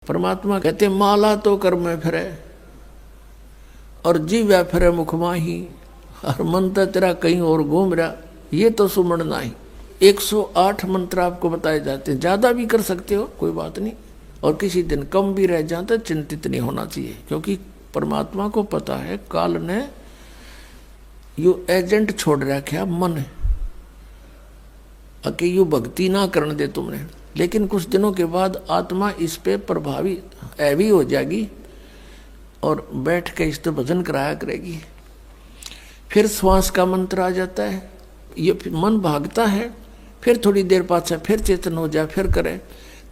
परमात्मा कहते माला तो कर में फिरे और जीव फिरे मुख माही, और मंत्र तेरा कहीं और घूम रहा, ये तो सुमण नहीं। 108 मंत्र आपको बताए जाते हैं, ज़्यादा भी कर सकते हो कोई बात नहीं, और किसी दिन कम भी रह जाता चिंतित नहीं होना चाहिए, क्योंकि परमात्मा को पता है काल ने यू एजेंट छोड़ रखा मन कि यू भक्ति ना करने दे तुमने। लेकिन कुछ दिनों के बाद आत्मा इस पे प्रभावी ऐवी हो जाएगी और बैठ के इस पे भजन कराया करेगी। फिर श्वास का मंत्र आ जाता है, ये मन भागता है, फिर थोड़ी देर पाछा फिर चेतन हो जाए, फिर करे,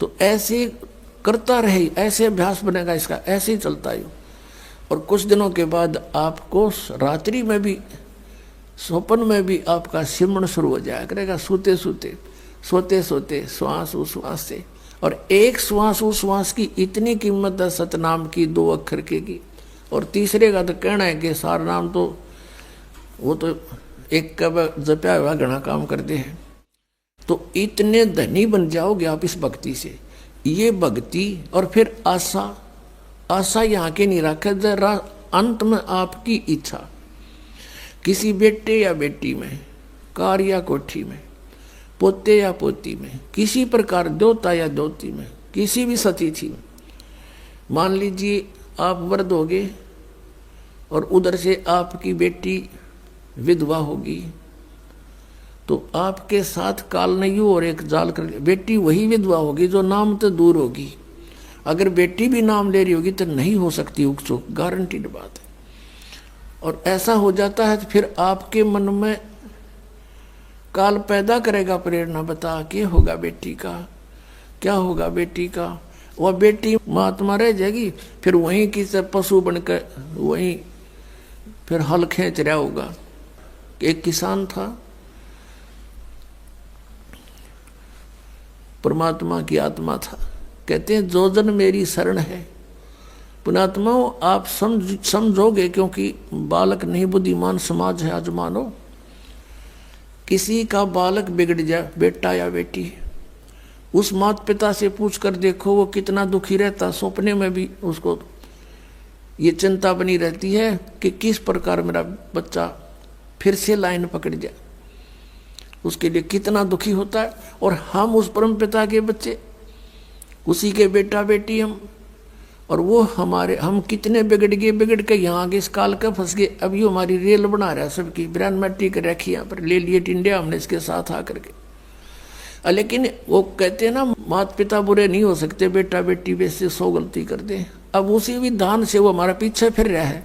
तो ऐसे करता रहे, ऐसे अभ्यास बनेगा इसका, ऐसे ही चलता है। और कुछ दिनों के बाद आपको रात्रि में भी, स्वप्न में भी आपका सिमरण शुरू हो जाया करेगा, सोते सोते सोते सोते श्वास उश्वास से। और एक श्वास उश्वास की इतनी कीमत है सतनाम की, 2 अक्षर की। और तीसरे का तो कहना है कि सार नाम तो वो तो एक का जपया हुआ घना काम करते हैं। तो इतने धनी बन जाओगे आप इस भक्ति से। ये भक्ति और फिर आशा, आशा यहाँ के नहीं रखे, जरा अंत में आपकी इच्छा, किसी बेटे या बेटी में, कार या कोठी में, पोते या पोती में, किसी प्रकार देवता या देवती में, किसी भी सतिथि में। मान लीजिए आप वृद्ध होगे और उधर से आपकी बेटी विधवा होगी, तो आपके साथ काल नहीं हो और एक जाल कर, बेटी वही विधवा होगी जो नाम तो दूर होगी। अगर बेटी भी नाम ले रही होगी तो नहीं हो सकती उकचुक, गारंटीड बात है। और ऐसा हो जाता है तो फिर आपके मन में काल पैदा करेगा प्रेरणा, बता के होगा बेटी का, क्या होगा बेटी का। वह बेटी महात्मा रह जाएगी, फिर वहीं की से पशु बनकर वहीं फिर हल खींच रहा होगा। एक किसान था, परमात्मा की आत्मा था, कहते हैं जो जन मेरी शरण है। पुणात्मा आप समझोगे, क्योंकि बालक नहीं बुद्धिमान समाज है आज मानो। किसी का बालक बिगड़ जाए, बेटा या बेटी, उस माता पिता से पूछ कर देखो वो कितना दुखी रहता। सपने में भी उसको ये चिंता बनी रहती है कि किस प्रकार मेरा बच्चा फिर से लाइन पकड़ जाए, उसके लिए कितना दुखी होता है। और हम उस परम पिता के बच्चे, उसी के बेटा बेटी हम, और वो हमारे, हम कितने बिगड़ के यहाँ आगे इस काल का फंस गए। अभी हमारी रेल बना रहा है सबकी, बिरान मट्टी कर रखी यहाँ पर, ले लिए टिंडिया हमने इसके साथ आकर के। लेकिन वो कहते हैं ना माता पिता बुरे नहीं हो सकते, बेटा बेटी वैसे 100 गलती कर दे। अब उसी विधान से वो हमारा पीछे फिर रहा है।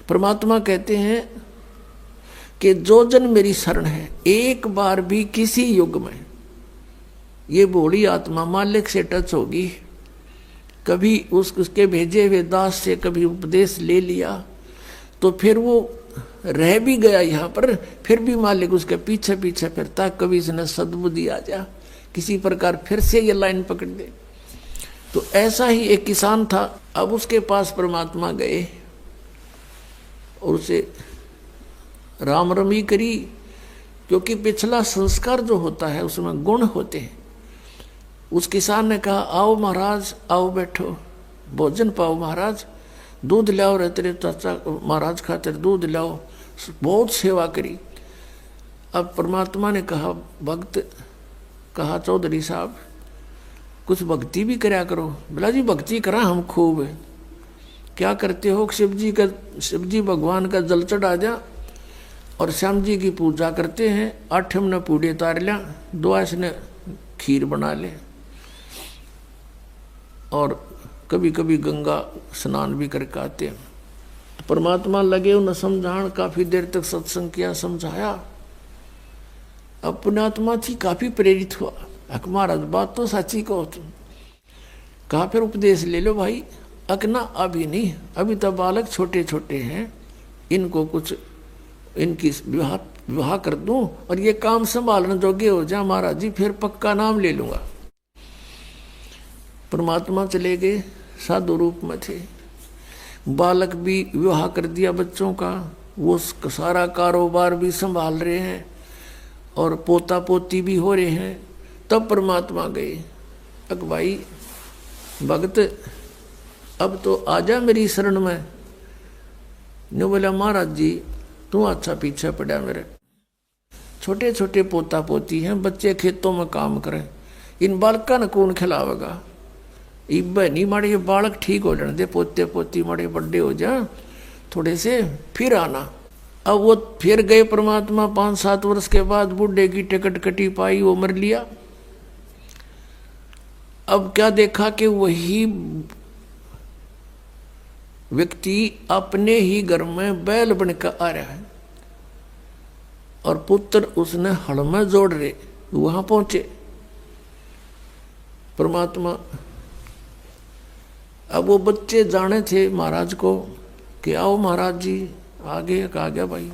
परमात्मा कहते हैं कि जो जन मेरी शरण है, एक बार भी किसी युग में ये भोली आत्मा मालिक से टच होगी, कभी उसके भेजे हुए दास से कभी उपदेश ले लिया, तो फिर वो रह भी गया यहाँ पर, फिर भी मालिक उसके पीछे पीछे फिरता, कभी इसने सद्बुद्धि आ जा, किसी प्रकार फिर से ये लाइन पकड़ दे। तो ऐसा ही एक किसान था, अब उसके पास परमात्मा गए और उसे राम रमी करी, क्योंकि पिछला संस्कार जो होता है उसमें गुण होते हैं। उस किसान ने कहा आओ महाराज, आओ बैठो, भोजन पाओ महाराज, दूध लाओ रे तेरे चाचा महाराज खातिर दूध लाओ। बहुत सेवा करी। अब परमात्मा ने कहा, भक्त कहा चौधरी साहब कुछ भक्ति भी कराया करो। बोला जी भक्ति करा हम खूब। क्या करते हो? शिव जी भगवान का जल चढ़ा जा और श्याम जी की पूजा करते हैं। 8 ने पूड़े तार लिया, 2 ने खीर बना ले, और कभी कभी गंगा स्नान भी करके आते हैं। परमात्मा लगे उन्हें समझान, काफी देर तक सत्संग किया, समझाया। अब पुण्यात्मा थी, काफी प्रेरित हुआ, अक महाराज बात तो सच्ची कहो तुम। कहा फिर उपदेश ले लो भाई। अकना अभी नहीं, अभी तो बालक छोटे छोटे हैं, इनको कुछ इनकी विवाह कर दूं और ये काम संभालने जोगे हो जा महाराज जी, फिर पक्का नाम ले लूंगा। परमात्मा चले गए, साधु रूप में थे। बालक भी विवाह कर दिया बच्चों का, वो सारा कारोबार भी संभाल रहे हैं और पोता पोती भी हो रहे हैं। तब परमात्मा गए, अक भाई भगत अब तो आजा मेरी शरण में। न्यू बोला महाराज जी तू अच्छा पीछे पड़ा मेरे, छोटे छोटे पोता पोती हैं, बच्चे खेतों में काम करें, इन बालका ने कौन खिलावेगा। इब नहीं माड़े ये बालक ठीक हो जाने दे, पोते पोती माड़े बड़े हो जा थोड़े से, फिर आना। अब वो फिर गए परमात्मा, 5-7 वर्ष के बाद बूढ़े की टिकट कटी पाई, वो मर लिया। अब क्या देखा कि वही व्यक्ति अपने ही घर में बैल बनकर आ रहा है और पुत्र उसने हल में जोड़ रहे। वहां पहुंचे परमात्मा। अब वो बच्चे जाने थे महाराज को कि आओ महाराज जी, आगे कहा गया भाई,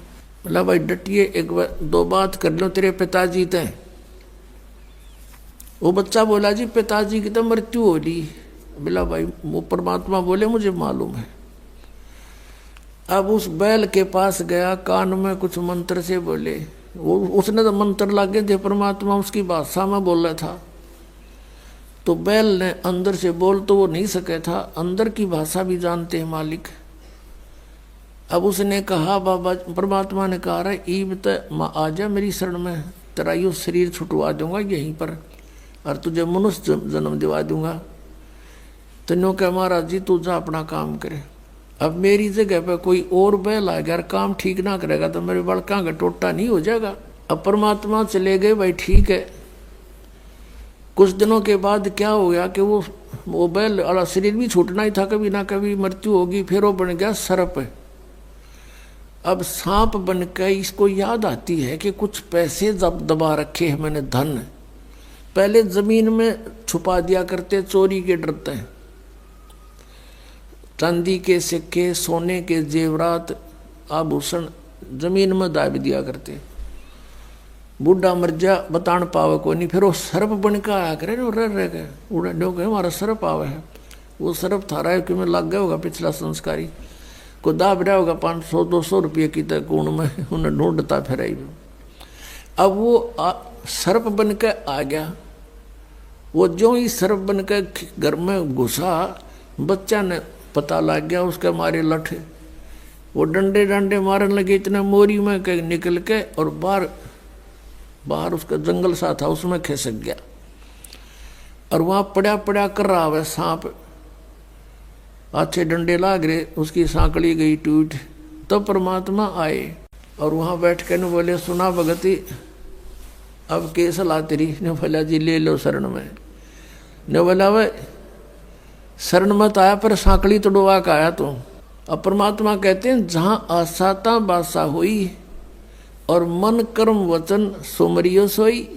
बोला भाई डटिए, एक दो बात कर लो तेरे पिताजी ते। वो बच्चा बोला जी पिताजी की तो मृत्यु हो ली। बोला भाई वो परमात्मा बोले मुझे मालूम है। अब उस बैल के पास गया, कान में कुछ मंत्र से बोले, वो उसने तो मंत्र लागे थे, परमात्मा उसकी भाषा में बोल रहा था। तो बैल ने अंदर से बोल तो वो नहीं सके था, अंदर की भाषा भी जानते हैं मालिक। अब उसने कहा बाबा, परमात्मा ने कहा रहा ईब तो आ जा मेरी शरण में, तेरा यो शरीर छुटवा दूंगा यहीं पर और तुझे मनुष्य जन्म दिवा दूंगा। तो नो कह महाराज जी तू जा अपना काम करे। अब मेरी जगह पर कोई और बैल आ गया, काम ठीक ना करेगा तो मेरे बड़का का टोटा नहीं हो जाएगा। अब परमात्मा चले गए, भाई ठीक है। कुछ दिनों के बाद क्या हो गया कि वो बैल वाला शरीर भी छूटना ही था, कभी ना कभी मृत्यु होगी। फिर वो बन गया सर्प। अब सांप बनकर इसको याद आती है कि कुछ पैसे जब दबा रखे हैं मैंने, धन पहले जमीन में छुपा दिया करते, चोरी के डरते हैं। चांदी के सिक्के, सोने के जेवरात, आभूषण जमीन में दाब दिया करते। बूढ़ा मर जा बतान पावे को नहीं, फिर वो सर्प बन के आया करे ना, रह गए उड़ा डो गए हमारा सर्प आवे है। वो सर्प थारा है कि में लग गया होगा पिछला संस्कारी को, दाब रहा होगा 500-200 रुपये की तक गुण में, उन्हें ढूंढता फिर। अब वो सर्प बन के आ गया। वो जो ही सर्प बन के घर में घुसा, बच्चा ने पता लग गया, उसके मारे लठ वो डंडे डंडे मारने लगे, इतना मोरी में के निकल के और बाहर उसका जंगल सा था उसमें खिसक गया और वहां पड़ा पड़ा कर रहा है सांप। अच्छे डंडे लाग रहे, उसकी सांकड़ी गई टूट। तो परमात्मा आए और वहां बैठ के न बोले सुना भगती अब के सलाह तेरी। ने बोला जी ले लो शरण में। ने बोला भाई शरण मत आया पर सांकड़ी तो डुबा के आया तो। अब परमात्मा कहते हैं जहां आसाता बासा हुई और मन कर्म वचन सुमरियो सोई।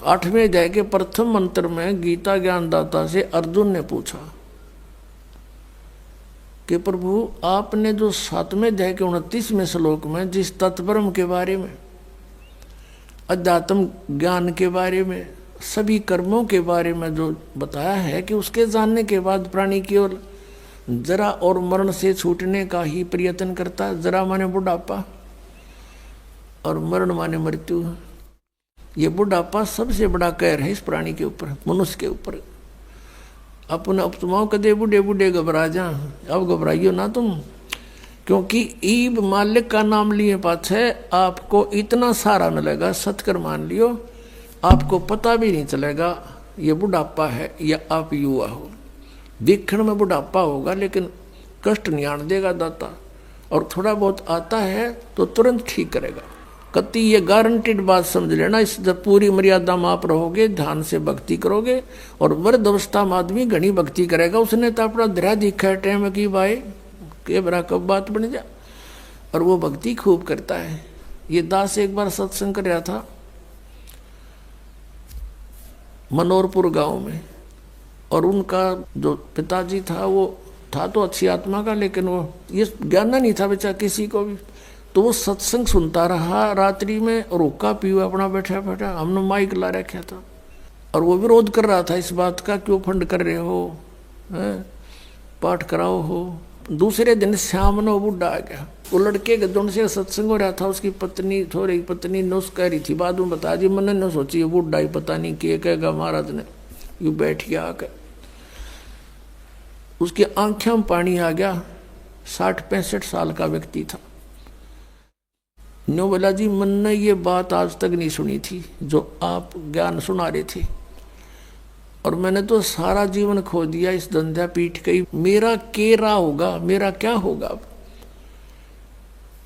8वें अध्याय के प्रथम मंत्र में गीता ज्ञानदाता से अर्जुन ने पूछा कि प्रभु आपने जो 7वें अध्याय के 29वें श्लोक में जिस तत्परम के बारे में, अध्यात्म ज्ञान के बारे में, सभी कर्मों के बारे में जो बताया है कि उसके जानने के बाद प्राणी केवल जरा और मरण से छूटने का ही प्रयत्न करता है। जरा माने बुढ़ापा और मरण माने मृत्यु। ये बुढ़ापा सबसे बड़ा कहर है इस प्राणी के ऊपर, मनुष्य के ऊपर। अपन अपतमाओं कदे बूढ़े बूढ़े घबरा जा, अब घबराइयो ना तुम, क्योंकि ईब मालिक का नाम लिए पाछे आपको इतना सारा मिलेगा, सत्कर मान लियो, आपको पता भी नहीं चलेगा ये बुढ़ापा है या आप युवा हो। दिखण में बुढ़ापा होगा लेकिन कष्ट नहीं आने देगा दाता, और थोड़ा बहुत आता है तो तुरंत ठीक करेगा। कति ये गारंटीड बात समझ लेना। इस जब पूरी मर्यादा में आप रहोगे, ध्यान से भक्ति करोगे, और वृद्ध अवस्था में आदमी घनी भक्ति करेगा। उसने तो अपना धैर्य दिखा है टाइम की भाई के बरा कब बात बन जा, और वो भक्ति खूब करता है। ये दास एक बार सत्संग कर रहा था मनोरपुर गांव में, और उनका जो पिताजी था वो था तो अच्छी आत्मा का, लेकिन वो ये ज्ञान नहीं था बेचारा किसी को भी। तो वो सत्संग सुनता रहा रात्रि में, और हुक्का पीवा अपना बैठा बैठा, हमने माइक ला रखा था, और वो विरोध कर रहा था इस बात का, क्यों फंड कर रहे हो, पाठ कराओ हो। दूसरे दिन शाम ने वो बुढ़ा आ गया। वो लड़के के दोनों से सत्संग हो रहा था, उसकी पत्नी थोड़ी पत्नी नुस कह रही थी, बाद में बता जी मैंने न सोची ये बुढ़ा ही पता नहीं क्या कहेगा महाराज ने, यू बैठ गया आकर। उसकी आंखों में पानी आ गया। 60-65 साल का व्यक्ति था। न्यू बोला जी मैंने ये बात आज तक नहीं सुनी थी जो आप ज्ञान सुना रहे थे, और मैंने तो सारा जीवन खो दिया इस धंधा पीठ के, मेरा केरा होगा, मेरा क्या होगा अब।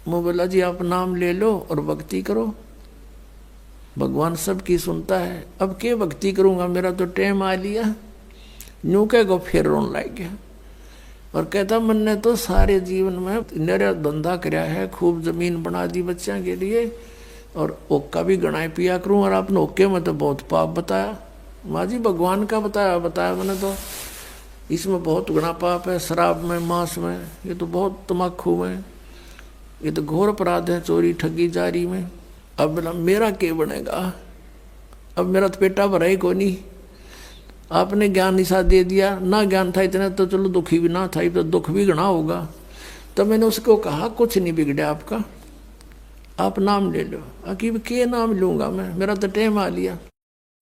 मैं बोला जी आप नाम ले लो और भक्ति करो, भगवान सबकी सुनता है। अब क्या भक्ति करूंगा, मेरा तो टाइम आ लिया। न्यू कह गो फिर रोन लग गया और कहता मैंने तो सारे जीवन में मेरा धंधा कराया है, खूब जमीन बना दी बच्चों के लिए, और ओक्का भी गणाए पिया करूं, और आपने ओक्के में तो बहुत पाप बताया। माँ जी भगवान का बताया मैंने तो, इसमें बहुत गुना पाप है, शराब में, मांस में, ये तो बहुत तम्बाकू में, ये तो घोर अपराध है, चोरी ठगी जारी में। अब बोला मेरा क्या बनेगा, अब मेरा तो पेटा भरा ही को नहीं। आपने ज्ञान निशा दे दिया, ना ज्ञान था इतना तो चलो दुखी भी ना था, तो दुख भी गणा होगा। तो मैंने उसको कहा कुछ नहीं बिगड़ा आपका, आप नाम ले लो। अकीब के नाम लूंगा मैं, मेरा तो टाइम आ लिया।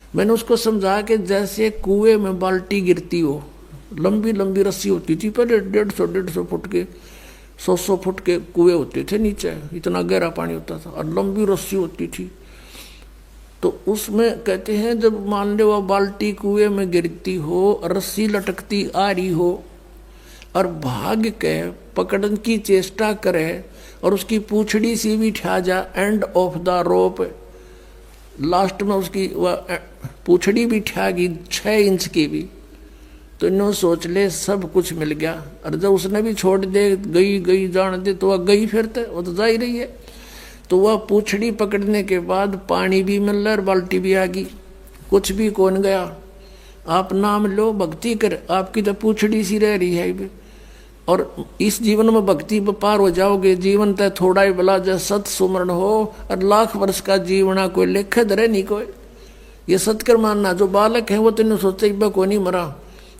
मैंने उसको समझा कि जैसे कुएं में बाल्टी गिरती हो, लंबी लंबी रस्सी होती थी पहले, 150 फुट के, 100 फुट के कुएं होते थे नीचे, इतना गहरा पानी होता था, और लंबी रस्सी होती थी। तो उसमें कहते हैं जब मान लो वह बाल्टी कुएं में गिरती हो, रस्सी लटकती आ रही हो, और भाग के पकड़ने की चेष्टा करे, और उसकी पूछड़ी सी भी ठा जा, end of the rope, last में उसकी वह पूछड़ी भी ठा गई 6 इंच की भी, तो इन्हों सोच ले सब कुछ मिल गया। और जब उसने भी छोड़ दे, गई जान दे, तो वह गई फिर वो तो जा ही रही है। तो वह पूछड़ी पकड़ने के बाद पानी भी मिल रहा और बाल्टी भी आ गई, कुछ भी कौन गया। आप नाम लो, भक्ति कर, आपकी तो पूछड़ी सी रह रही है। और इस जीवन में भक्ति पर पार हो जाओगे। जीवन तय थोड़ा ही भला, जय सत सुमरण हो, और लाख वर्ष का जीवना कोई लेख धरे नहीं कोई। ये सत्कर मानना, जो बालक है वो तो सोचते को नहीं मरा,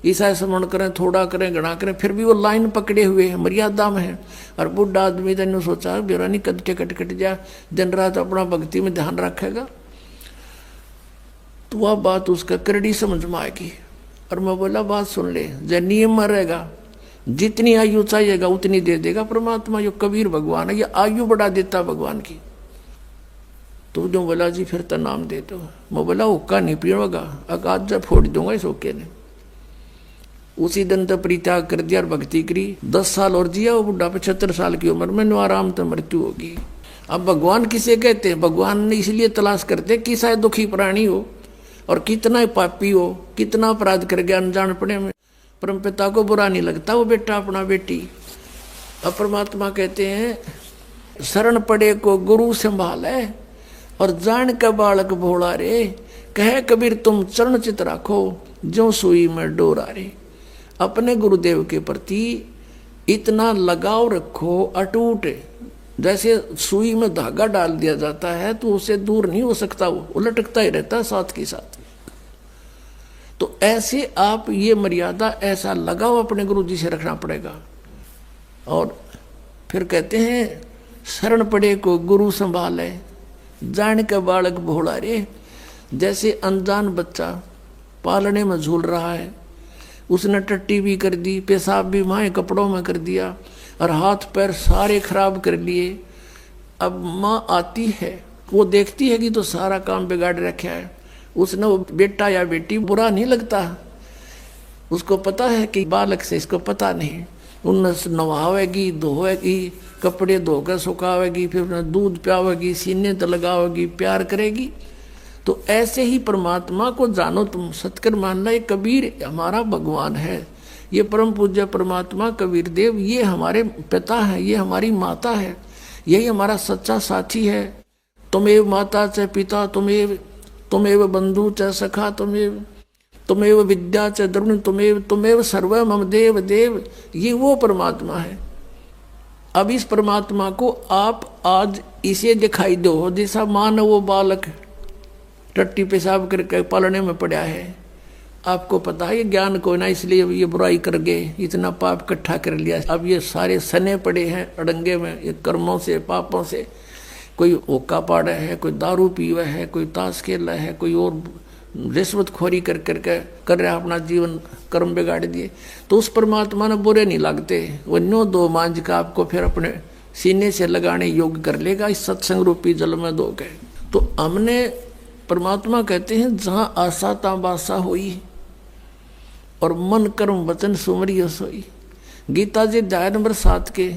ईसा स्मरण करें, थोड़ा करें, गणा करें, फिर भी वो लाइन पकड़े हुए हैं, मर्यादा में है। और बुढ़ा आदमी तो सोचा बेरा नहीं कट जा, दिन रात अपना भक्ति में ध्यान रखेगा, तो वह बात उसका करड़ी समझ में आएगी। और मैं बोला बात सुन ले, जब नियम में रहेगा, जितनी आयु चाहिएगा उतनी दे देगा परमात्मा। यो कबीर भगवान है, ये आयु बढ़ा देता भगवान की। तो जो बोला जी फिर तो नाम दे दो। मैं बोला हुक्का नहीं पीऊंगा, आज जब फोड़ दूंगा इस हुक्के ने। उसी दिन तो परित्याग कर दिया और भक्ति करी। 10 साल और जिया वो बुढ़ा, 75 साल की उम्र में आराम तो मृत्यु होगी। अब भगवान किसे कहते हैं? भगवान ने इसलिए तलाश करते कि शायद दुखी प्राणी हो और कितना पापी हो, कितना अपराध कर गया अनजान पड़े में, परम पिता को बुरा नहीं लगता वो बेटा अपना बेटी। अब परमात्मा कहते हैं शरण पड़े को गुरु संभाले, और जान का बालक भोला रे, कहे कबीर तुम चरण चित राखो, जो सुई में डोरा रे। अपने गुरुदेव के प्रति इतना लगाव रखो अटूट, जैसे सुई में धागा डाल दिया जाता है तो उसे दूर नहीं हो सकता, वो लटकता ही रहता है साथ के साथ। तो ऐसे आप ये मर्यादा, ऐसा लगाव अपने गुरु जी से रखना पड़ेगा। और फिर कहते हैं शरण पड़े को गुरु संभाले, जान का बालक भोला रे। जैसे अनजान बच्चा पालने में झूल रहा है, उसने टट्टी भी कर दी, पेशाब भी माए कपड़ों में कर दिया, और हाथ पैर सारे खराब कर लिए। अब माँ आती है, वो देखती है कि तो सारा काम बिगाड़ रखा है, उसने वो बेटा या बेटी बुरा नहीं लगता, उसको पता है कि बालक से इसको पता नहीं, उन्हें नवावेगी, धोएगी, कपड़े धोकर सुखावेगी, फिर उन्हें दूध पियावेगी, सीने तो लगावेगी, प्यार करेगी। तो ऐसे ही परमात्मा को जानो तुम, सतकर मानना ये कबीर हमारा भगवान है, ये परम पूज्य परमात्मा कबीर देव ये हमारे पिता है, ये हमारी माता है, यही हमारा सच्चा साथी है। तुमेव माता च पिता, तुमेव बंधु च सखा, तुमेव विद्या च द्रविण, तुमेव सर्व मम देव देव, ये वो परमात्मा है। अब इस परमात्मा को आप आज इसे दिखाई दो, जैसा मान वो बालक टट्टी पेशाब करके पालने में पड़ा है, आपको पता है ये ज्ञान को ना, इसलिए ये बुराई कर गए, इतना पाप इकट्ठा कर लिया। अब ये सारे सने पड़े हैं अड़ंगे में, ये कर्मों से पापों से। कोई ओका पाड़ा है, कोई दारू पीवा है, कोई ताश खेला है, कोई और रिश्वतखोरी कर रहा अपना जीवन कर्म बिगाड़ दिए, तो उस परमात्मा ने बुरे नहीं लगते। वो नो दो मांझ का आपको फिर अपने सीने से लगाने योग्य कर लेगा इस सत्संग रूपी जल में दो के। तो हमने परमात्मा कहते हैं जहाँ आशा ता बासा हुई और मन कर्म वचन सुमरियो सोई। गीता जी अध्याय नंबर 7 के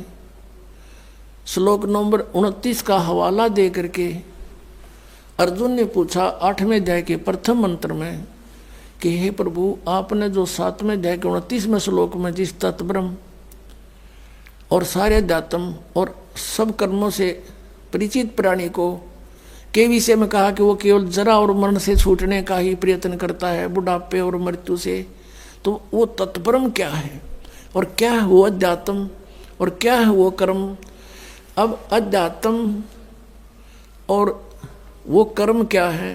श्लोक नंबर 29 का हवाला दे करके अर्जुन ने पूछा 8वें अध्याय के प्रथम मंत्र में कि हे प्रभु, आपने जो 7वें अध्याय के 29वें श्लोक में जिस तत्ब्रह्म और सारे अध्यात्म और सब कर्मों से परिचित प्राणी को के विषय में कहा कि वो केवल जरा और मरण से छूटने का ही प्रयत्न करता है, बुढ़ापे और मृत्यु से, तो वो तत्ब्रह्म क्या है और क्या है वो अध्यात्म और क्या है वो कर्म। अब अध्यात्म और वो कर्म क्या है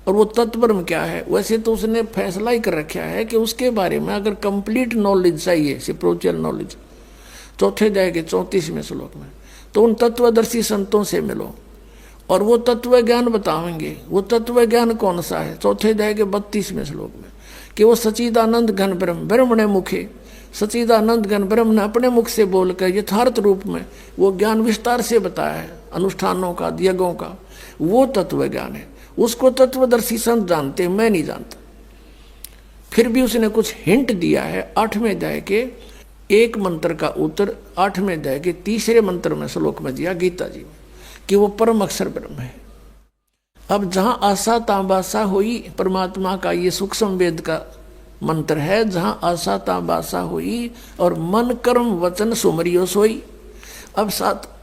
और वो तत्ब्रह्म क्या है, वैसे तो उसने फैसला ही कर रखा है कि उसके बारे में अगर कंप्लीट नॉलेज चाहिए, स्पिरिचुअल नॉलेज, चौथे अध्याय के 34वें श्लोक में, तो उन तत्वदर्शी संतों से मिलो और वो तत्व ज्ञान बताएंगे। वो तत्व ज्ञान कौन सा है? चौथे अध्याय के 32वें श्लोक में कि वो सच्चिदानंद घन ब्रह्म, ब्रह्मणे मुखे, सच्चिदानंद घन ब्रह्म ने अपने मुख से बोलकर यथार्थ रूप में वो ज्ञान विस्तार से बताया है, अनुष्ठानों का, यज्ञों का, वो तत्व ज्ञान है। उसको तत्वदर्शी संत जानते हैं, मैं नहीं जानता। फिर भी उसने कुछ हिंट दिया है 8वें अध्याय के एक मंत्र का उत्तर 8वें अध्याय के 3रे मंत्र में श्लोक में दिया गीता जी में कि वो परम अक्षर ब्रह्म है। अब जहां आशा ताबासा हुई, परमात्मा का ये सूक्ष्म वेद का मंत्र है, जहां आशा ताबासा हुई और मन कर्म वचन सुमरियो सोई। अब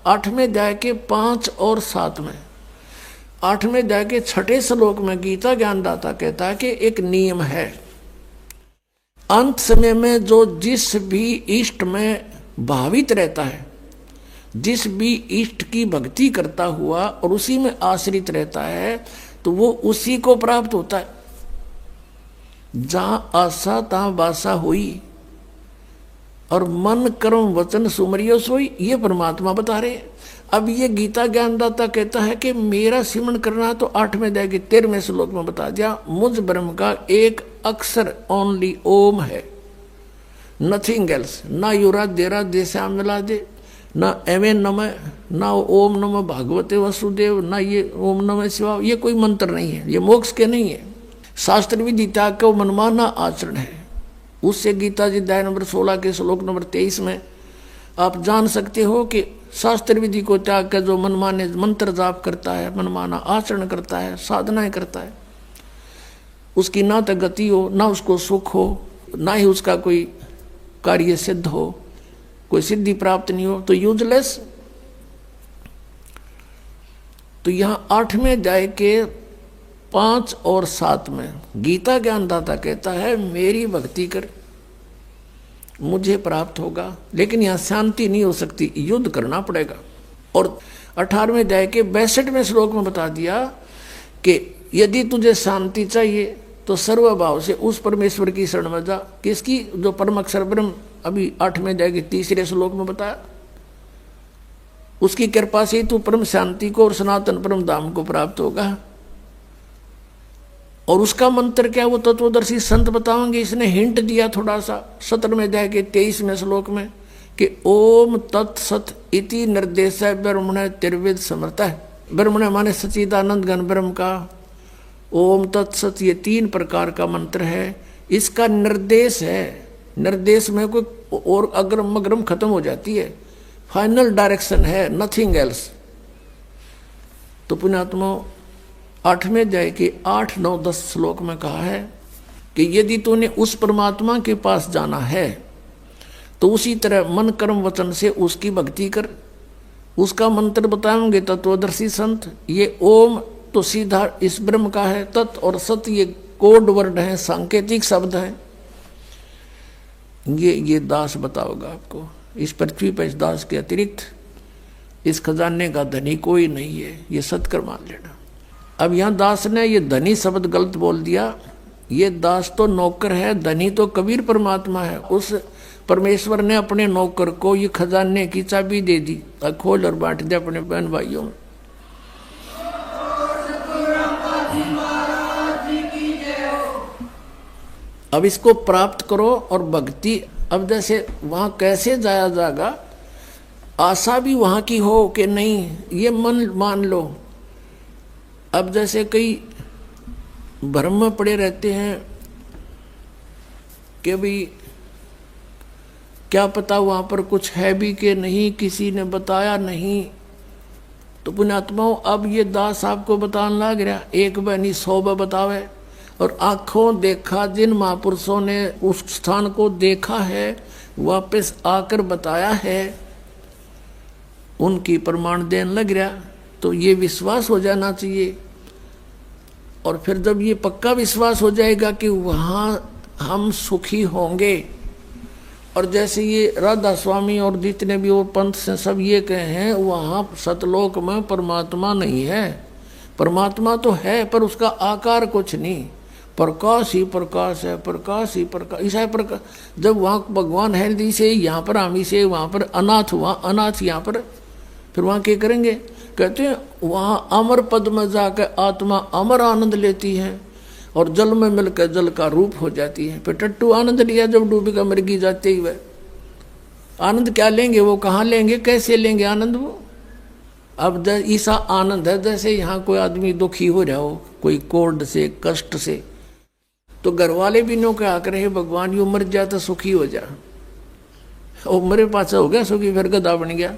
8वें अध्याय के 5 और 7 में, 8वें अध्याय के 6ठे श्लोक में गीता ज्ञानदाता कहता है कि एक नियम है, अंत समय में जो जिस भी इष्ट में भावित रहता है, जिस भी इष्ट की भक्ति करता हुआ और उसी में आश्रित रहता है, तो वो उसी को प्राप्त होता है। जहां आशा तहां बासा हुई और मन कर्म वचन सुमरियो सोई, ये परमात्मा बता रहे हैं। अब ये गीता ज्ञानदाता कहता है कि मेरा सिमरन करना, तो 8वें अध्याय के 13वें श्लोक में बता दिया, मुझ ब्रह्म का एक अक्षर ओनली ओम है, नथिंग एल्स। ना युरा देरा देश्याम मिला दे, ना एवे नमः, ना ओम नमः भागवते वसुदेव, ना ये ओम नमः शिवाय, ये कोई मंत्र नहीं है, ये मोक्ष के नहीं है। शास्त्र विधि त्याग का मनमाना आचरण है। उससे गीता जी अध्याय नंबर 16 के श्लोक नंबर 23 में आप जान सकते हो कि शास्त्र विधि को त्याग कर जो मनमाने मंत्र जाप करता है, मनमाना आचरण करता है, साधनाएं करता है, उसकी ना तो गति हो, ना उसको सुख हो, ना ही उसका कोई कार्य सिद्ध हो, कोई सिद्धि प्राप्त नहीं हो, तो यूजलेस। तो यहां 8वें अध्याय के 5 और 7 में गीता ज्ञानदाता कहता है मेरी भक्ति कर, मुझे प्राप्त होगा। लेकिन यहां शांति नहीं हो सकती, युद्ध करना पड़ेगा। और 18वें अध्याय के 62वें श्लोक में बता दिया कि यदि तुझे शांति चाहिए तो सर्वभाव से उस परमेश्वर की शरण में जा। किसकी? जो परम अक्षर ब्रह्म अभी 8वें अध्याय के 3रे श्लोक में बताया, उसकी कृपा से तू परम शांति को और सनातन परम धाम को प्राप्त होगा। और उसका मंत्र क्या, वो तत्वदर्शी संत बताएंगे। इसने हिंट दिया थोड़ा सा 17वें अध्याय के 23वें श्लोक में कि ओम तत्सत इति निर्देश ब्रह्मण त्रिविध समर्थ। ब्रह्मण माने सच्चिदानंद घन ब्रह्म का ओम तत्सत, ये 3 प्रकार का मंत्र है। इसका निर्देश है, निर्देश में कोई और अग्रम अग्रम खत्म हो जाती है, फाइनल डायरेक्शन है, नथिंग एल्स। तो पुण्यात्मा 8वें अध्याय के 8, 9, 10 श्लोक में कहा है कि यदि तूने उस परमात्मा के पास जाना है तो उसी तरह मन कर्म वचन से उसकी भक्ति कर। उसका मंत्र बताएंगे तत्वदर्शी संत। ये ओम तो सीधा इस ब्रह्म का है, तत् और सत ये कोड वर्ड है, सांकेतिक शब्द है। ये दास बताओगा आपको। इस पृथ्वी पर इस दास के अतिरिक्त इस खजाने का धनी कोई नहीं है, ये सत्कर मान लेना। अब यहाँ दास ने ये धनी शब्द गलत बोल दिया। ये दास तो नौकर है, धनी तो कबीर परमात्मा है। उस परमेश्वर ने अपने नौकर को ये खजाने की चाबी दे दी, खोल और बांट दे अपने बहन भाइयों में। अब इसको प्राप्त करो और भक्ति। अब जैसे वहां कैसे जाया जाएगा, आशा भी वहां की हो कि नहीं, ये मन मान लो। अब जैसे कई भ्रम में पड़े रहते हैं कि भाई क्या पता वहां पर कुछ है भी कि नहीं, किसी ने बताया नहीं। तो पुण्यात्माओं, अब ये दास आपको बताने लग रहा, एक बनी 100 बतावे। और आंखों देखा जिन महापुरुषों ने उस स्थान को देखा है, वापस आकर बताया है, उनकी प्रमाण देने लग रहा। तो ये विश्वास हो जाना चाहिए। और फिर जब ये पक्का विश्वास हो जाएगा कि वहाँ हम सुखी होंगे, और जैसे ये राधा स्वामी और जितने भी वो पंथ से सब ये कहे हैं, वहाँ सतलोक में परमात्मा नहीं है। परमात्मा तो है पर उसका आकार कुछ नहीं, प्रकाश ही प्रकाश है, प्रकाश ही प्रकाश, ऐसा प्रकाश। जब वहाँ भगवान है जैसे यहाँ पर आमी से, वहाँ पर अनाथ हुआ, अनाथ यहाँ पर, फिर वहाँ क्या करेंगे? कहते हैं वहाँ अमर पद में जाकर आत्मा अमर आनंद लेती है और जल में मिलकर जल का रूप हो जाती है। फिर टट्टू आनंद लिया जब डूबी का मृगी जाते हुए, आनंद क्या लेंगे? वो कहाँ लेंगे, कैसे लेंगे आनंद वो? अब ऐसा आनंद है जैसे यहाँ कोई आदमी दुखी हो रहा हो, कोई कोर्ड से, कष्ट से, तो घर वाले भी नो क्या करे, भगवान यू मर जा तो सुखी हो जा। और मेरे पास हो गया सुखी, फिर गधा बन गया,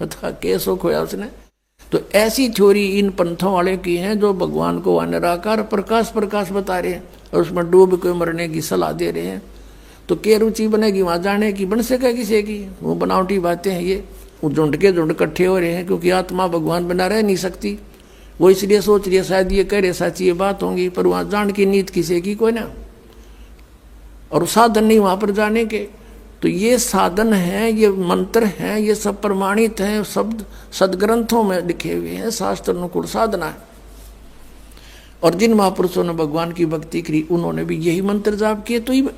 बता के सुख होया उसने। तो ऐसी थ्योरी इन पंथों वाले की है जो भगवान को निराकार प्रकाश प्रकाश बता रहे हैं और उसमें डूब के मरने की सलाह दे रहे हैं। तो क्या रुचि बनेगी वहां जाने की? बन सके किसी की? वो बनावटी बातें हैं ये। वो झुंड के झुंड इकट्ठे हो रहे हैं क्योंकि आत्मा भगवान बना रह नहीं सकती। वो इसलिए सोच रही है शायद ये कह रहे सच्ची ये बात होंगी, पर वहां जान की नीत किसी की कोई ना, और साधन नहीं वहां पर जाने के। तो ये साधन है, ये मंत्र है, ये सब प्रमाणित है, शब्द सदग्रंथों में लिखे हुए हैं, शास्त्र अनुकूल साधना है। और जिन महापुरुषों ने भगवान की भक्ति की उन्होंने भी यही मंत्र जाप किए। तो ये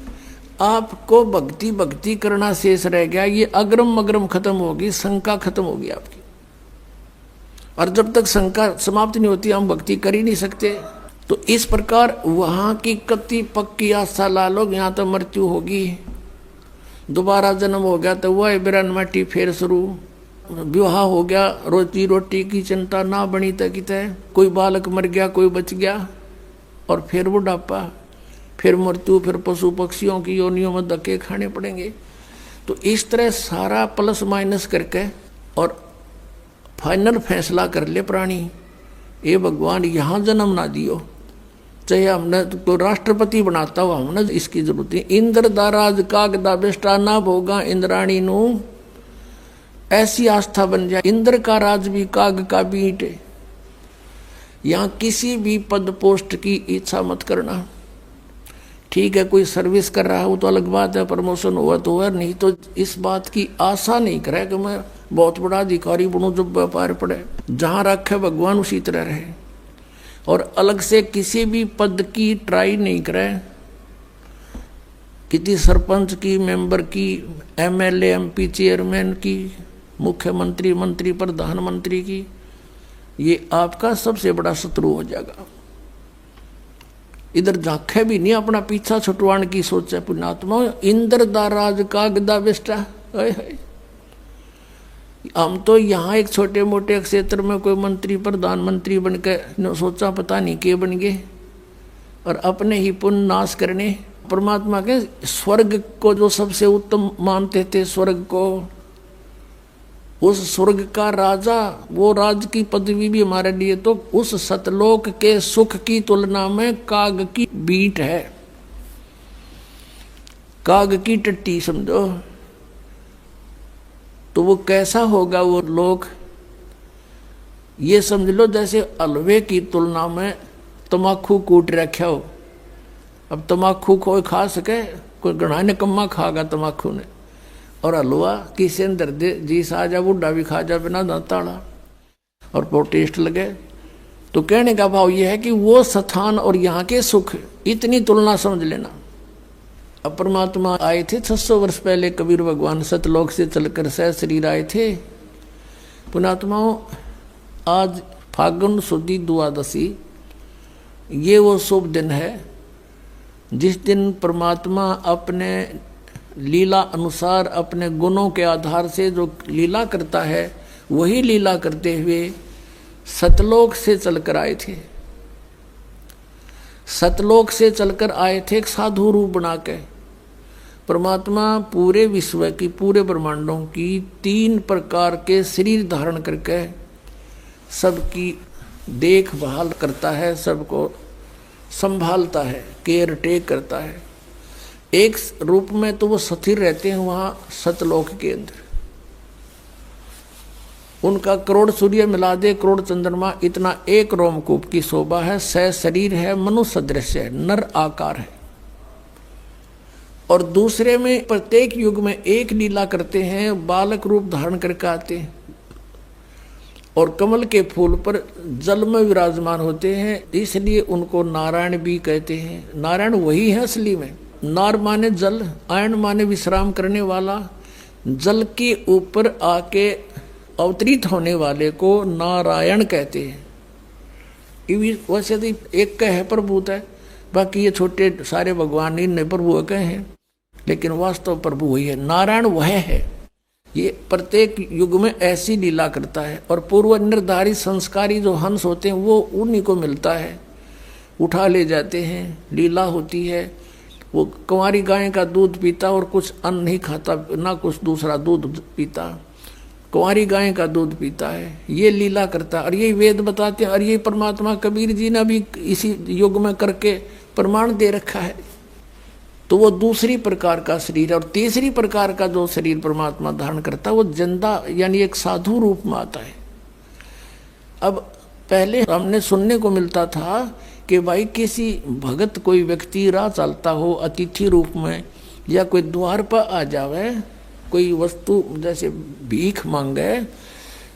आपको भक्ति भक्ति करना शेष रह गया, ये अग्रम मग्रम खत्म होगी, शंका खत्म होगी आपकी। और जब तक शंका समाप्त नहीं होती हम भक्ति कर ही नहीं सकते। तो इस प्रकार वहां की कति पक्की आशा ला लो, यहाँ तो मृत्यु होगी, दोबारा जन्म हो गया तो वह बिरन मट्टी फेर शुरू, विवाह हो गया, रोटी रोटी की चिंता ना बनी तक कितने, कोई बालक मर गया कोई बच गया, और फिर बुढ़ापा, फिर मृत्यु, फिर पशु पक्षियों की योनियों में धक्के खाने पड़ेंगे। तो इस तरह सारा प्लस माइनस करके और फाइनल फैसला कर ले प्राणी, ये भगवान यहाँ जन्म ना दियो, चाहे हमने तो राष्ट्रपति बनाता हो, हमने इसकी जरूरत है। इंद्र दा राज कागदा बेस्टा ना भोगा इंद्राणी नू, ऐसी आस्था बन जाए। इंद्र का राज भी काग का बीट है। यहाँ किसी भी पद पोस्ट की इच्छा मत करना। ठीक है कोई सर्विस कर रहा है वो तो अलग बात है, प्रमोशन हुआ तो हुआ, नहीं तो इस बात की आशा नहीं करे कि मैं बहुत बड़ा अधिकारी बनूं जब व्यापार पड़े। जहाँ रखे भगवान उसी तरह रहे, और अलग से किसी भी पद की ट्राई नहीं करे। किसी सरपंच की, मेंबर की, एमएलए एमपी चेयरमैन की, मुख्यमंत्री मंत्री प्रधानमंत्री की, ये आपका सबसे बड़ा शत्रु हो जाएगा। इधर झांखे भी नहीं, अपना पीछा छुटवाने की सोचे पुण्यात्मा। इंद्र दा राज कागदा बेस्टा, हम तो यहाँ एक छोटे मोटे क्षेत्र में कोई मंत्री प्रधानमंत्री बन के सोचा पता नहीं के बन गए, और अपने ही पुण्य नाश करने। परमात्मा के स्वर्ग को जो सबसे उत्तम मानते थे, स्वर्ग को, उस स्वर्ग का राजा, वो राज की पदवी भी हमारे लिए तो उस सतलोक के सुख की तुलना में काग की बीट है, काग की टट्टी समझो। तो वो कैसा होगा वो लोग, ये समझ लो जैसे हलवे की तुलना में तमाकू कूट रखा हो। अब तमाकू कोई खा सके, कोई गणा निकम्मा खागा तमाकू ने, और हलवा किसी अंदर दे जी सा जा, बुढ़ा भी खा जा बिना दांताड़ा, और वो टेस्ट लगे। तो कहने का भाव ये है कि वो स्थान और यहाँ के सुख, इतनी तुलना समझ लेना। अब परमात्मा आए थे 600 वर्ष पहले, कबीर भगवान सतलोक से चलकर सह शरीर आए थे। पुण्यात्माओं, आज फागुन सुदी द्वादशी, ये वो शुभ दिन है जिस दिन परमात्मा अपने लीला अनुसार अपने गुणों के आधार से जो लीला करता है, वही लीला करते हुए सतलोक से चलकर आए थे। सतलोक से चलकर आए थे एक साधु रूप बना के। परमात्मा पूरे विश्व की, पूरे ब्रह्मांडों की 3 प्रकार के शरीर धारण करके सबकी देखभाल करता है, सबको संभालता है, केयर टेक करता है। एक रूप में तो वो स्थिर रहते हैं वहाँ सतलोक के अंदर। उनका करोड़ सूर्य मिला दे, करोड़ चंद्रमा इतना एक रोमकूप की शोभा है। शरीर है, मनुष्य दृश्य है, नर आकार है। और दूसरे में प्रत्येक युग में एक लीला करते हैं, बालक रूप धारण करके आते हैं और कमल के फूल पर जल में विराजमान होते हैं, इसलिए उनको नारायण भी कहते हैं। नारायण वही है असली में। नार माने जल, आयन माने विश्राम करने वाला। जल के ऊपर आके अवतरित होने वाले को नारायण कहते हैं। वैसे तो एक का है प्रभुता है, बाकी ये छोटे सारे भगवान इन प्रभु कहे हैं, लेकिन वास्तव प्रभु वही है। नारायण वह है। ये प्रत्येक युग में ऐसी लीला करता है। और पूर्व निर्धारित संस्कारी जो हंस होते हैं वो उन्हीं को मिलता है, उठा ले जाते हैं, लीला होती है। वो कुंवारी गाय का दूध पीता और कुछ अन्न नहीं खाता, ना कुछ दूसरा दूध पीता, कुंवारी गाय का दूध पीता है, ये लीला करता है। और यही वेद बताते हैं, और ये परमात्मा कबीर जी ने भी इसी युग में करके प्रमाण दे रखा है। तो वो दूसरी प्रकार का शरीर। और तीसरी प्रकार का जो शरीर परमात्मा धारण करता है वो जिंदा यानी एक साधु रूप में आता है। अब पहले हमने सुनने को मिलता था कि भाई किसी भगत कोई व्यक्ति राह चलता हो अतिथि रूप में, या कोई द्वार पर आ जावे, कोई वस्तु जैसे भीख मांगे,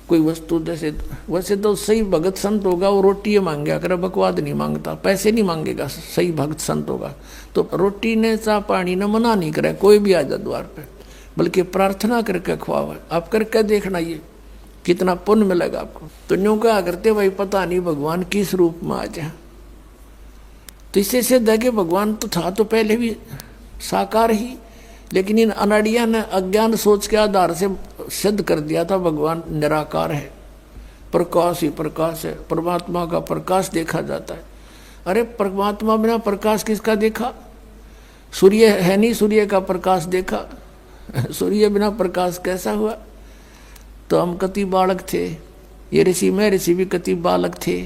कोई वस्तु जैसे, वैसे तो सही भगत संत होगा वो रोटी मांगे, अगर बकवाद नहीं मांगता, पैसे नहीं मांगेगा, सही भगत संत होगा तो रोटी ने चाह पानी ने मना नहीं करे कोई भी आ जाए द्वार पे, बल्कि प्रार्थना करके खुआवा। आप करके देखना ये कितना पुण्य मिलेगा आपको। तो न्यू क्या करते भाई पता नहीं भगवान किस रूप में आ जाए। तो इससे सिद्ध है कि भगवान तो था तो पहले भी साकार ही, लेकिन इन अनाड़िया ने अज्ञान सोच के आधार से सिद्ध कर दिया था भगवान निराकार है, प्रकाश ही प्रकाश है, परमात्मा का प्रकाश देखा जाता है। अरे परमात्मा बिना प्रकाश किसका देखा? सूर्य है नहीं, सूर्य का प्रकाश देखा, सूर्य बिना प्रकाश कैसा हुआ? तो हम कति बालक थे, ये ऋषि में ऋषि भी कति बालक थे,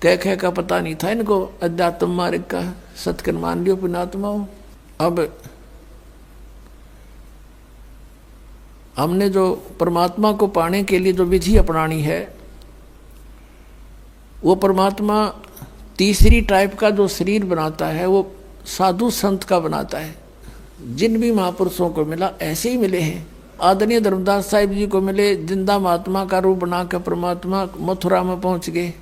कह का पता नहीं था इनको अध्यात्म मार्ग का, सत्कर्म मान लियो पुण्यात्माओं। अब हमने जो परमात्मा को पाने के लिए जो विधि अपनानी है, वो परमात्मा तीसरी टाइप का जो शरीर बनाता है वो साधु संत का बनाता है। जिन भी महापुरुषों को मिला ऐसे ही मिले हैं। आदरणीय धर्मदास साहिब जी को मिले, जिंदा महात्मा का रूप बनाकर परमात्मा मथुरा में पहुंच गए,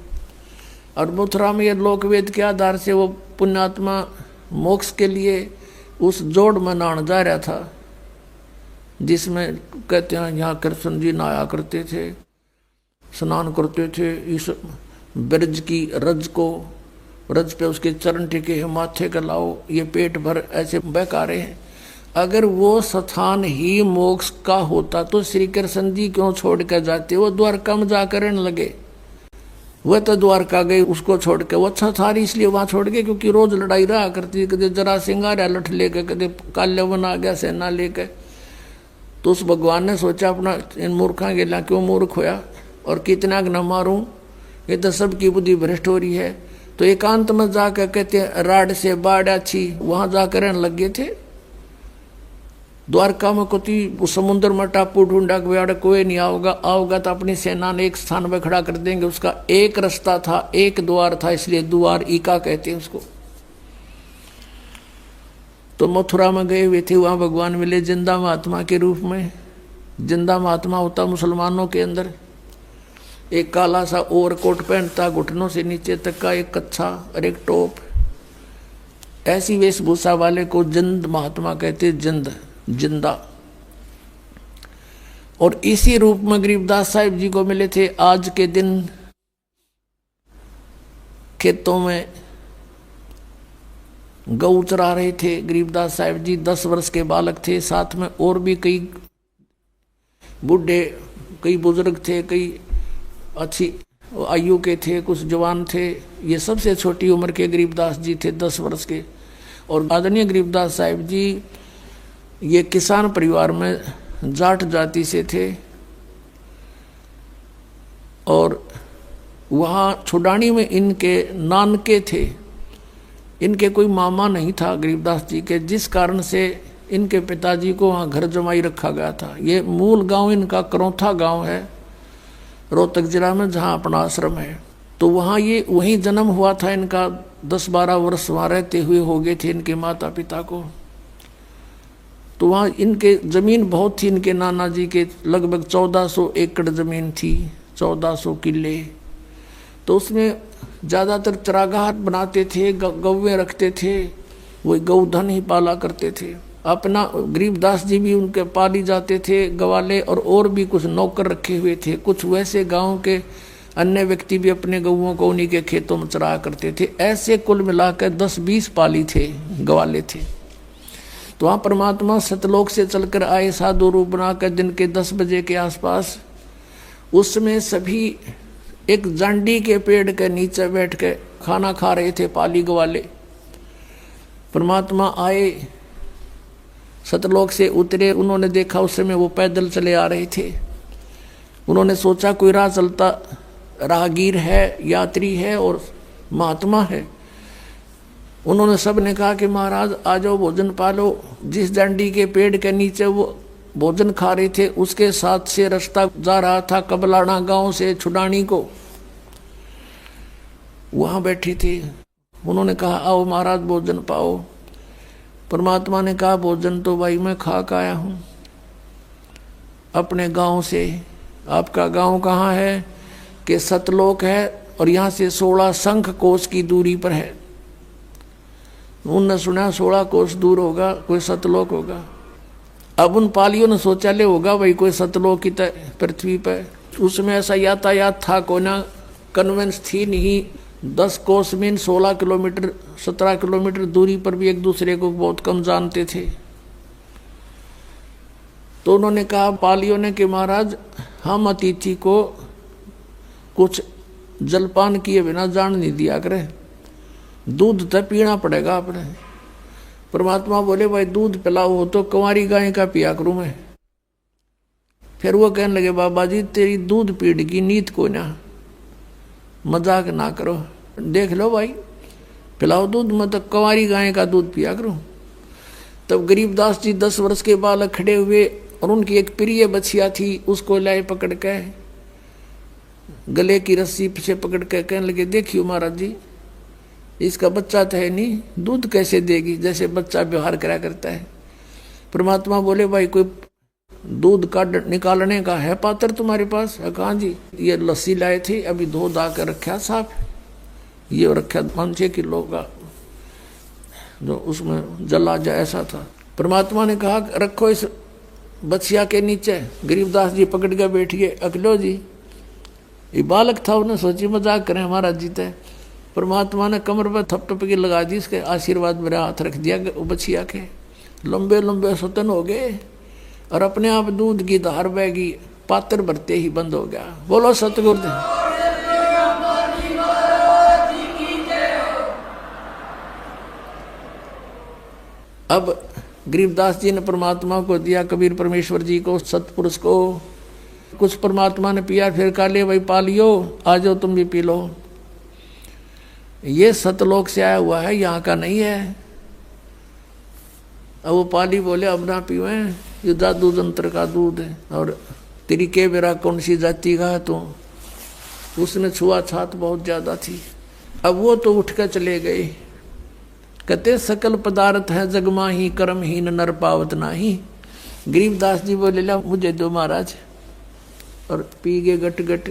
और मथुरा में ये लोकवेद के आधार से वो पुण्यात्मा मोक्ष के लिए उस जोड़ में नहाने जा रहा था, जिसमें कहते हैं यहाँ कृष्ण जी नहाया करते थे, स्नान करते थे। इस ब्रज की रज को, रज पे उसके चरण टिके हैं, माथे का लाओ, ये पेट भर ऐसे बहका रहे हैं। अगर वो स्थान ही मोक्ष का होता तो श्री कृष्ण जी क्यों छोड़ कर जाते? वो द्वारका में जाकर रहने लगे। वह तो द्वारका गए, उसको छोड़ के, वो अच्छा था इसलिए वहां छोड़ गए क्योंकि रोज लड़ाई रहा करती, कदे जरा सिंगार लठ लेके, कदे काल्यवन आ गया सेना लेके। तो उस भगवान ने सोचा अपना इन मूर्खा के ला क्यों मूर्ख होया और कितना न मारूं, ये तो सबकी बुद्धि भ्रष्ट हो रही है। तो एकांत में जाकर कहते राड से बाढ़ अच्छी, वहां जाकर रहने लग गए थे। द्वारका में कोई समुद्र में टापू ढूंढा गया, कोई नहीं आओगा तो अपनी सेना ने एक स्थान में खड़ा कर देंगे। उसका एक रास्ता था, एक द्वार था, इसलिए द्वार ईका कहते हैं उसको। तो मथुरा में गए हुए थे, वहां भगवान मिले जिंदा महात्मा के रूप में। जिंदा महात्मा होता मुसलमानों के अंदर, एक काला सा ओवरकोट पहनता, घुटनों से नीचे तक का एक कच्छा और एक टोप, ऐसी वेशभूषा वाले को जिंद महात्मा कहते, जिंदा। और इसी रूप में गरीबदास साहिब जी को मिले थे। आज के दिन खेतों में गऊ चरा रहे थे गरीबदास साहिब जी। 10 वर्ष के बालक थे, साथ में और भी कई बूढ़े, कई बुजुर्ग थे, कई अच्छी आयु के थे, कुछ जवान थे। ये सबसे छोटी उम्र के गरीबदास जी थे, 10 वर्ष के। और आदरणीय गरीबदास साहिब जी ये किसान परिवार में जाट जाति से थे। और वहाँ छुडानी में इनके नानके थे, इनके कोई मामा नहीं था गरीबदास जी के, जिस कारण से इनके पिताजी को वहाँ घर जमाई रखा गया था। ये मूल गांव इनका करौथा गांव है, रोहतक जिला में, जहाँ अपना आश्रम है। तो वहाँ ये वहीं जन्म हुआ था इनका। 10-12 वर्ष वहाँ रहते हुए हो गए थे इनके माता पिता को। तो वहाँ इनके ज़मीन बहुत थी, इनके नाना जी के लगभग 1400 एकड़ ज़मीन थी, 1400 किले। तो उसमें ज़्यादातर चरागाह बनाते थे, गौवें रखते थे, वही गौधन ही पाला करते थे। अपना गरीबदास जी भी उनके पाली जाते थे गवाले, और भी कुछ नौकर रखे हुए थे। कुछ वैसे गांव के अन्य व्यक्ति भी अपने गौओं को उन्हीं के खेतों में चराया करते थे। ऐसे कुल मिलाकर 10-20 पाली थे, गवाले थे। तो वहाँ परमात्मा सतलोक से चलकर आए साधु रूप बनाकर दिन के 10 बजे के आसपास। उसमें सभी एक जांडी के पेड़ के नीचे बैठ के खाना खा रहे थे, पाली गवाले। परमात्मा आए, सतलोक से उतरे। उन्होंने देखा उस समय वो पैदल चले आ रहे थे। उन्होंने सोचा कोई राह चलता राहगीर है, यात्री है और महात्मा है। उन्होंने सब ने कहा कि महाराज आ जाओ, भोजन पालो। जिस डंडी के पेड़ के नीचे वो भोजन खा रहे थे उसके साथ से रास्ता जा रहा था कबलाना गांव से छुडानी को, वहां बैठी थी। उन्होंने कहा आओ महाराज भोजन पाओ। परमात्मा ने कहा भोजन तो भाई मैं खा के आया हूं अपने गांव से। आपका गांव कहाँ है? कि सतलोक है, और यहाँ से 16 शंख कोस की दूरी पर है। उनने सुना 16 कोस दूर होगा कोई सतलोक होगा। अब उन पालियों ने सोचा ले होगा भाई कोई सतलोक की पृथ्वी पर। उसमें ऐसा यातायात था कोई ना, कन्वेंस थी नहीं। 10 कोस मीन 16 किलोमीटर 17 किलोमीटर दूरी पर भी एक दूसरे को बहुत कम जानते थे। तो उन्होंने कहा पालियों ने कि महाराज हम अतिथि को कुछ जलपान किए बिना जान नहीं दिया करे, दूध तो पीना पड़ेगा आपने। परमात्मा बोले भाई दूध पिलाओ, हो तो कुंवारी गाय का पिया करूं मैं। फिर वो कहने लगे बाबा जी तेरी दूध पीने की नीत को ना, मजाक ना करो, देख लो भाई पिलाओ दूध, मैं तो कुंवारी गाय का दूध पिया करूं। तब गरीबदास जी 10 वर्ष के बालक खड़े हुए और उनकी एक प्रिय बछिया थी, उसको लाए पकड़ के गले की रस्सी पीछे पकड़ के कहने लगे देखियो महाराज जी इसका बच्चा तो है नहीं, दूध कैसे देगी, जैसे बच्चा व्यवहार करा करता है। परमात्मा बोले भाई कोई दूध का निकालने का है पात्र तुम्हारे पास? कहाँ जी, ये लस्सी लाए थे अभी धो धा कर रखा साफ, ये रखा 5-6 किलो का जो उसमें जला जा ऐसा था। परमात्मा ने कहा रखो इस बछिया के नीचे। गरीबदास जी पकड़ के बैठ गए। अकलो जी ये बालक था, उन्हें सोची मजाक करें हमारा जीता है। परमात्मा ने कमर पर थप की लगा दी, इसके आशीर्वाद मेरा हाथ रख दिया बछिया के। लंबे लंबे स्वतन हो गए और अपने आप दूध की धार बहगी, पात्र भरते ही बंद हो गया। बोलो सतगुरुदेव। अब गरीबदास जी ने परमात्मा को दिया, कबीर परमेश्वर जी को, सतपुरुष को। कुछ परमात्मा ने पिया, फिर कहा ले भाई पालियो आ जाओ तुम भी पी लो। ये सतलोक से आया हुआ है, यहाँ का नहीं है। अब वो पाली बोले अब ना पीवे, ये जादू जंत्र का दूध है और तेरी के बेरा कौन सी जाति का है तू। उसने छुआछात बहुत ज्यादा थी। अब वो तो उठ कर चले गए। कहते सकल पदार्थ है जगमा ही कर्महीन नर पावत नाही। गरीबदास जी बोले ला मुझे दो महाराज, और पी गए गट गट।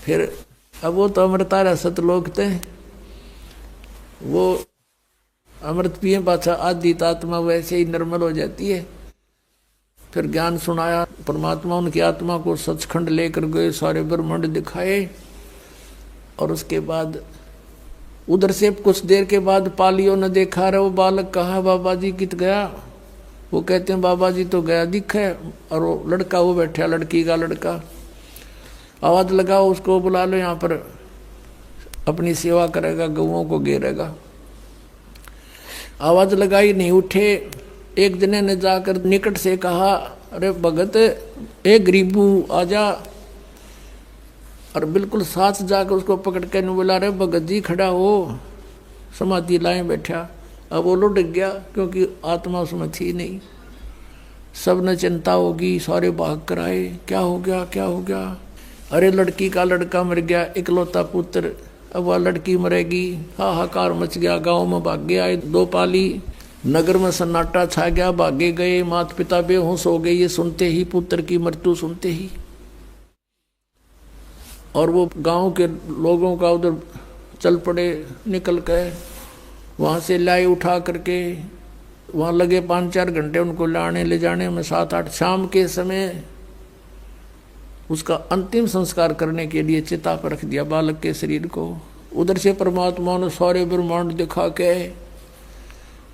फिर अब वो तो अमृतारा सतलोक थे, वो अमृत पिए पाछा आदि आत्मा वैसे ही निर्मल हो जाती है। फिर ज्ञान सुनाया परमात्मा, उनकी आत्मा को सचखंड लेकर गए, सारे ब्रह्मांड दिखाए। और उसके बाद उधर से कुछ देर के बाद पालियों ने देखा, रहे वो बालक कहाँ बाबा जी कित गया। वो कहते हैं बाबा जी तो गया दिखे, और वो लड़का वो बैठा, लड़की का लड़का। आवाज लगाओ उसको, बुला लो, यहाँ पर अपनी सेवा करेगा, गऊओं को घेरेगा। आवाज लगाई, नहीं उठे। एक जने ने जाकर निकट से कहा, अरे भगत ए गरीबू आजा। और बिल्कुल साथ जाकर उसको पकड़ के नहीं बोला, अरे भगत जी खड़ा हो, समाधि लाए बैठा। अब वो लुट गया क्योंकि आत्मा उसमें थी नहीं। सब ने चिंता होगी, सारे भाग कर आए, क्या हो गया क्या हो गया। अरे लड़की का लड़का मर गया, इकलौता पुत्र, अब वह लड़की मरेगी। हाहाकार मच गया, गांव में भागे आए 2 पाली, नगर में सन्नाटा छा गया, भागे गए। माता पिता बेहोश हो गए ये सुनते ही, पुत्र की मृत्यु सुनते ही। और वो गांव के लोगों का उधर चल पड़े, निकल गए वहाँ से लाई उठा करके। वहाँ लगे 5-4 घंटे उनको लाने ले जाने में, 7-8। शाम के समय उसका अंतिम संस्कार करने के लिए चिता पर रख दिया बालक के शरीर को। उधर से परमात्मा ने सारे ब्रह्मांड दिखा के,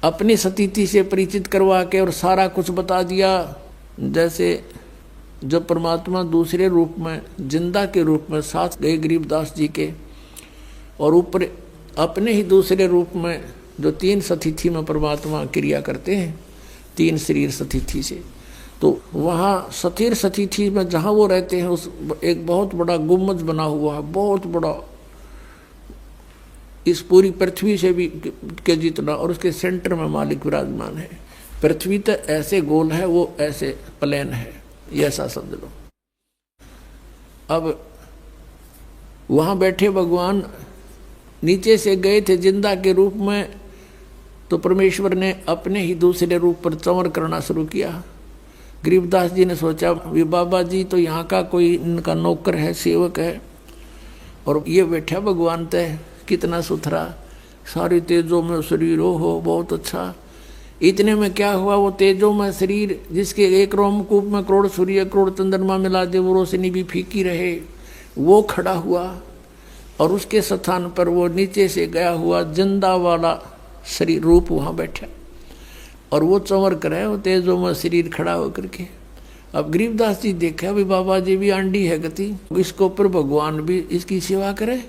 अपनी सतीति से परिचित करवा के और सारा कुछ बता दिया। जैसे जब परमात्मा दूसरे रूप में, जिंदा के रूप में साथ गए गरीबदास जी के, और ऊपर अपने ही दूसरे रूप में जो 3 सतिथि में परमात्मा क्रिया करते हैं, 3 शरीर सतिथि से, तो वहाँ सतीर सतिथि में जहाँ वो रहते हैं, उस एक बहुत बड़ा गुम्बद बना हुआ है, बहुत बड़ा, इस पूरी पृथ्वी से भी के जितना, और उसके सेंटर में मालिक विराजमान है। पृथ्वी तो ऐसे गोल है, वो ऐसे प्लेन है, ये ऐसा समझ लो। अब वहाँ बैठे भगवान नीचे से गए थे जिंदा के रूप में, तो परमेश्वर ने अपने ही दूसरे रूप पर चंवर करना शुरू किया। गरीबदास जी ने सोचा, ये बाबा जी तो यहाँ का कोई इनका नौकर है, सेवक है, और ये बैठा भगवान तय, कितना सुथरा, सारी तेजों में शरीर हो, बहुत अच्छा। इतने में क्या हुआ, वो तेजों में शरीर जिसके एक रोमकूप में करोड़ सूर्य करोड़ चंद्रमा मिला दे, वो रोशनी भी फीकी रहे, वो खड़ा हुआ। और उसके स्थान पर वो नीचे से गया हुआ जिंदा वाला शरीर रूप वहाँ बैठा, और वो चंवर करे, वो तेजों में शरीर खड़ा होकर के। अब गरीबदास जी देखा, भी बाबा जी भी आंडी है गति, इसके ऊपर भगवान भी इसकी सेवा करे,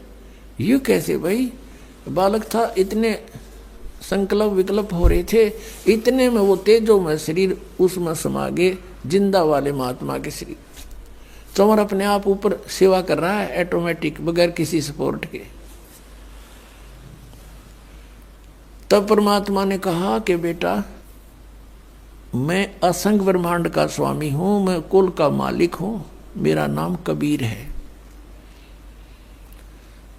ये कैसे भाई। बालक था, इतने संकल्प विकल्प हो रहे थे, इतने में वो तेजों में शरीर उसमें समा गए, जिंदा वाले महात्मा के शरीर। चंवर अपने आप ऊपर सेवा कर रहा है, ऑटोमेटिक, बगैर किसी सपोर्ट के। तब परमात्मा ने कहा कि बेटा, मैं असंग ब्रह्मांड का स्वामी हूं, मैं कुल का मालिक हूं, मेरा नाम कबीर है,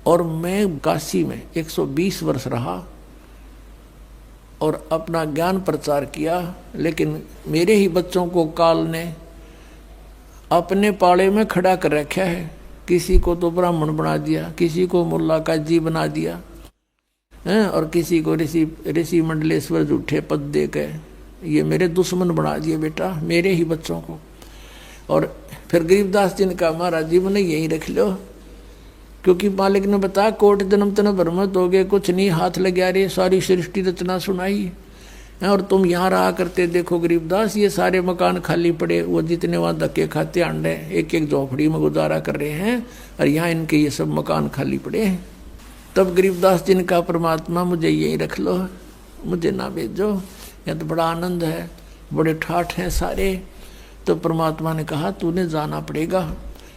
और मैं काशी में 120 वर्ष रहा और अपना ज्ञान प्रचार किया। लेकिन मेरे ही बच्चों को काल ने अपने पाड़े में खड़ा कर रखा है। किसी को तो ब्राह्मण बना दिया, किसी को मुल्ला काजी बना दिया, और किसी को ऋषि मंडलेश्वर झूठे पद दे के ये मेरे दुश्मन बना दिए बेटा, मेरे ही बच्चों को। और फिर गरीबदास जी ने कहा, महाराज जी मैंने यही रख लो, क्योंकि मालिक ने बताया कोट जन्म तन भ्रमत हो गए, कुछ नहीं हाथ लग रही, सारी सृष्टि रचना सुनाई, और तुम यहाँ रहा करते। देखो गरीबदास, ये सारे मकान खाली पड़े, वो जितने वहाँ धक्के खाते अंडे, एक एक झोपड़ी में गुजारा कर रहे हैं, और यहाँ इनके ये सब मकान खाली पड़े हैं। तब गरीबदास जी ने कहा, परमात्मा मुझे यही रख लो, मुझे ना भेजो, यह तो बड़ा आनंद है, बड़े ठाठ हैं सारे। तो परमात्मा ने कहा, तूने जाना पड़ेगा,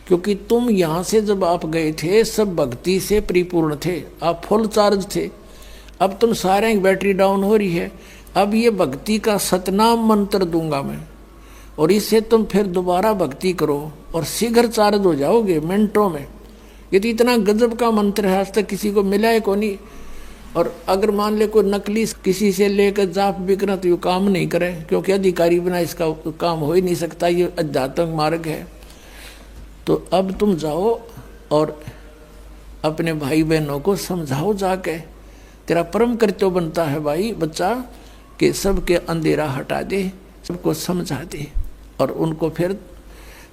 क्योंकि तुम यहाँ से जब आप गए थे सब भक्ति से परिपूर्ण थे, आप फुल चार्ज थे। अब तुम सारे बैटरी डाउन हो रही है, अब ये भक्ति का सतनाम मंत्र दूंगा मैं, और इससे तुम फिर दोबारा भक्ति करो और शीघ्र चार्ज हो जाओगे मिनटों में। ये तो इतना गजब का मंत्र है, आज तक किसी को मिला है को नहीं। और अगर मान ले कोई नकली किसी से लेकर जाप बिकना, तो ये काम नहीं करे, क्योंकि अधिकारी बिना इसका काम हो ही नहीं सकता, ये अध्यात्मक मार्ग है। तो अब तुम जाओ और अपने भाई बहनों को समझाओ जाके, तेरा परम कर्तव्य बनता है भाई बच्चा, कि सबके अंधेरा हटा दे, सबको समझा दे। और उनको फिर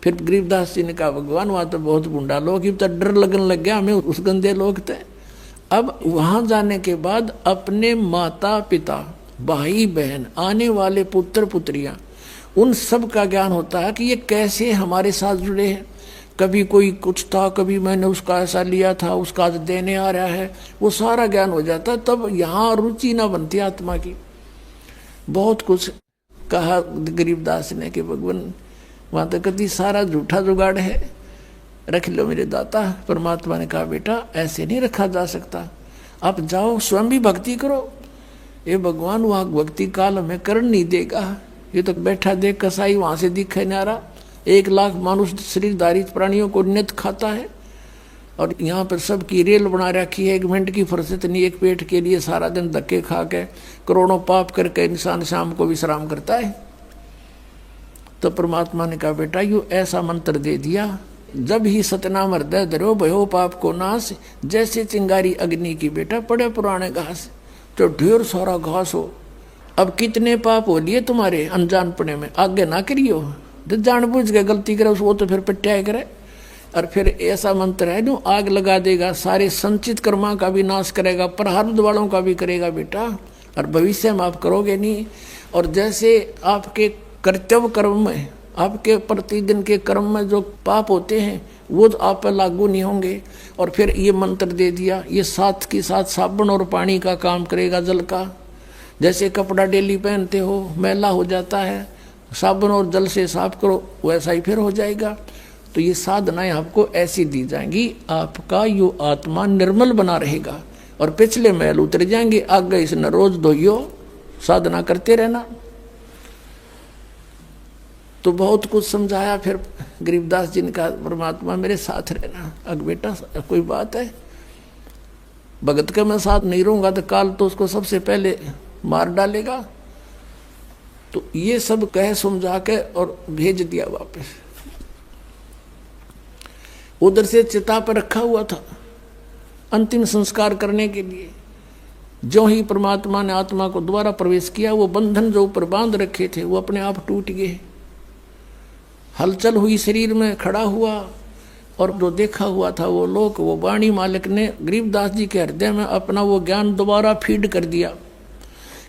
गरीबदास जी ने कहा, भगवान वहाँ तो बहुत गुंडा लोग, तो डर लगन लग गया हमें उस गंदे लोग थे। अब वहां जाने के बाद अपने माता पिता, भाई बहन, आने वाले पुत्र पुत्रियां, उन सब का ज्ञान होता है कि ये कैसे हमारे साथ जुड़े हैं। कभी कोई कुछ था, कभी मैंने उसका ऐसा लिया था, उसका आज देने आ रहा है, वो सारा ज्ञान हो जाता। तब यहाँ रुचि ना बनती आत्मा की। बहुत कुछ कहा गरीबदास ने कि भगवान वहां तो कभी सारा झूठा जुगाड़ है, रख लो मेरे दाता। परमात्मा ने कहा बेटा ऐसे नहीं रखा जा सकता, आप जाओ स्वयं भी भक्ति करो। ये भगवान वहाँ भक्ति काल हमें कर नहीं देगा। ये तो बैठा देख कसाई वहां से दिखे ना रहा, 1 लाख मानुष शरीरधारी प्राणियों को नित खाता है, और यहाँ पर सबकी रेल बना रखी है। 1 मिनट की फुर्सत नहीं, एक पेट के लिए सारा दिन धक्के खा के करोड़ों पाप करके इंसान शाम को विश्राम करता है। तो परमात्मा ने कहा बेटा यू ऐसा मंत्र दे दिया, जब ही सतनाम हृदय धरो भयो पाप को नाश, जैसे चिंगारी अग्नि की बेटा पड़े पुराने घास। तो ढेर सारा घास हो, अब कितने पाप हो लिए तुम्हारे अनजानपने में, आगे ना करियो। जो जानबूझ के गलती करे वो तो फिर पिटाया करे। और फिर ऐसा मंत्र है जो आग लगा देगा, सारे संचित कर्मा का भी नाश करेगा, प्रारब्ध वालों का भी करेगा बेटा, और भविष्य में आप करोगे नहीं। और जैसे आपके कर्तव्य कर्म में, आपके प्रतिदिन के कर्म में जो पाप होते हैं वो तो आप पर लागू नहीं होंगे। और फिर ये मंत्र दे दिया, ये साथ के साथ साबुन और पानी का काम करेगा, जल का। जैसे कपड़ा डेली पहनते हो मैला हो जाता है, साबुन और जल से साफ करो, वैसा ही फिर हो जाएगा। तो ये साधनाएं आपको ऐसी दी जाएंगी, आपका यो आत्मा निर्मल बना रहेगा और पिछले मैल उतर जाएंगे। आगे इसने रोज धोइयो, साधना करते रहना। तो बहुत कुछ समझाया। फिर गरीबदास जी ने कहा परमात्मा मेरे साथ रहना। अग बेटा कोई बात है, भगत का मैं साथ नहीं रहूंगा तो काल तो उसको सबसे पहले मार डालेगा। तो ये सब कह समझा के और भेज दिया वापस। उधर से चिता पर रखा हुआ था अंतिम संस्कार करने के लिए। जो ही परमात्मा ने आत्मा को दोबारा प्रवेश किया, वो बंधन जो ऊपर बांध रखे थे वो अपने आप टूट गए। हलचल हुई, शरीर में खड़ा हुआ, और जो देखा हुआ था वो लोग, वो वाणी मालिक ने गरीबदास जी के हृदय में अपना वो ज्ञान दोबारा फीड कर दिया।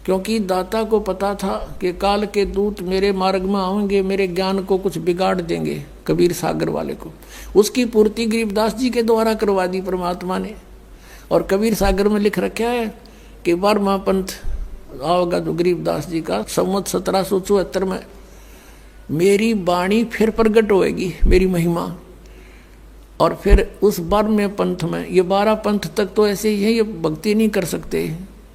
क्योंकि दाता को पता था कि काल के दूत मेरे मार्ग में आएंगे, मेरे ज्ञान को कुछ बिगाड़ देंगे, कबीर सागर वाले को। उसकी पूर्ति गरीबदास जी के द्वारा करवा दी परमात्मा ने। और कबीर सागर में लिख रखा है कि 12वां पंथ आओगा जो गरीबदास जी का, संवत 1774 में मेरी वाणी फिर प्रकट होएगी, मेरी महिमा। और फिर उस 12वें पंथ में, ये 12 पंथ तक तो ऐसे ही है, ये भक्ति नहीं कर सकते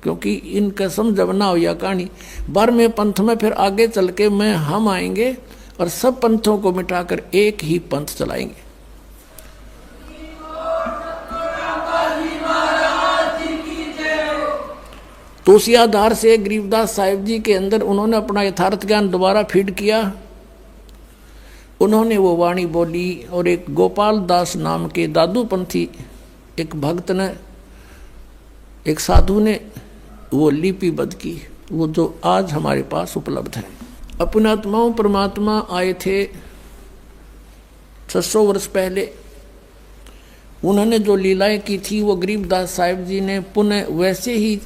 क्योंकि इनका समझ ना हो या कहानी। 12वें पंथ में फिर आगे चल के हम आएंगे और सब पंथों को मिटाकर एक ही पंथ चलाएंगे। तो उसी आधार से गरीबदास साहिब जी के अंदर उन्होंने अपना यथार्थ ज्ञान दोबारा फीड किया। उन्होंने वो वाणी बोली, और एक गोपाल दास नाम के दादूपंथी एक भक्त ने, एक साधु ने वो लिपिबद्ध की, वो जो आज हमारे पास उपलब्ध है। अपने आत्माओं परमात्मा आए थे 600 वर्ष पहले। उन्होंने जो लीलाएं की थी वो गरीबदास साहिब जी ने पुनः वैसे ही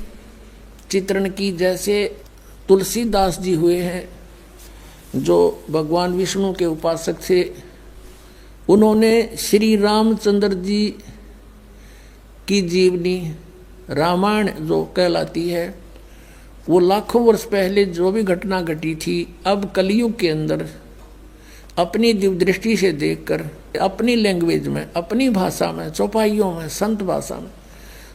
चित्रण की जैसे तुलसीदास जी हुए हैं, जो भगवान विष्णु के उपासक थे। उन्होंने श्री रामचंद्र जी की जीवनी रामायण जो कहलाती है, वो लाखों वर्ष पहले जो भी घटना घटी थी, अब कलयुग के अंदर अपनी दिव्य दृष्टि से देखकर अपनी लैंग्वेज में, अपनी भाषा में, चौपाइयों में, संत भाषा में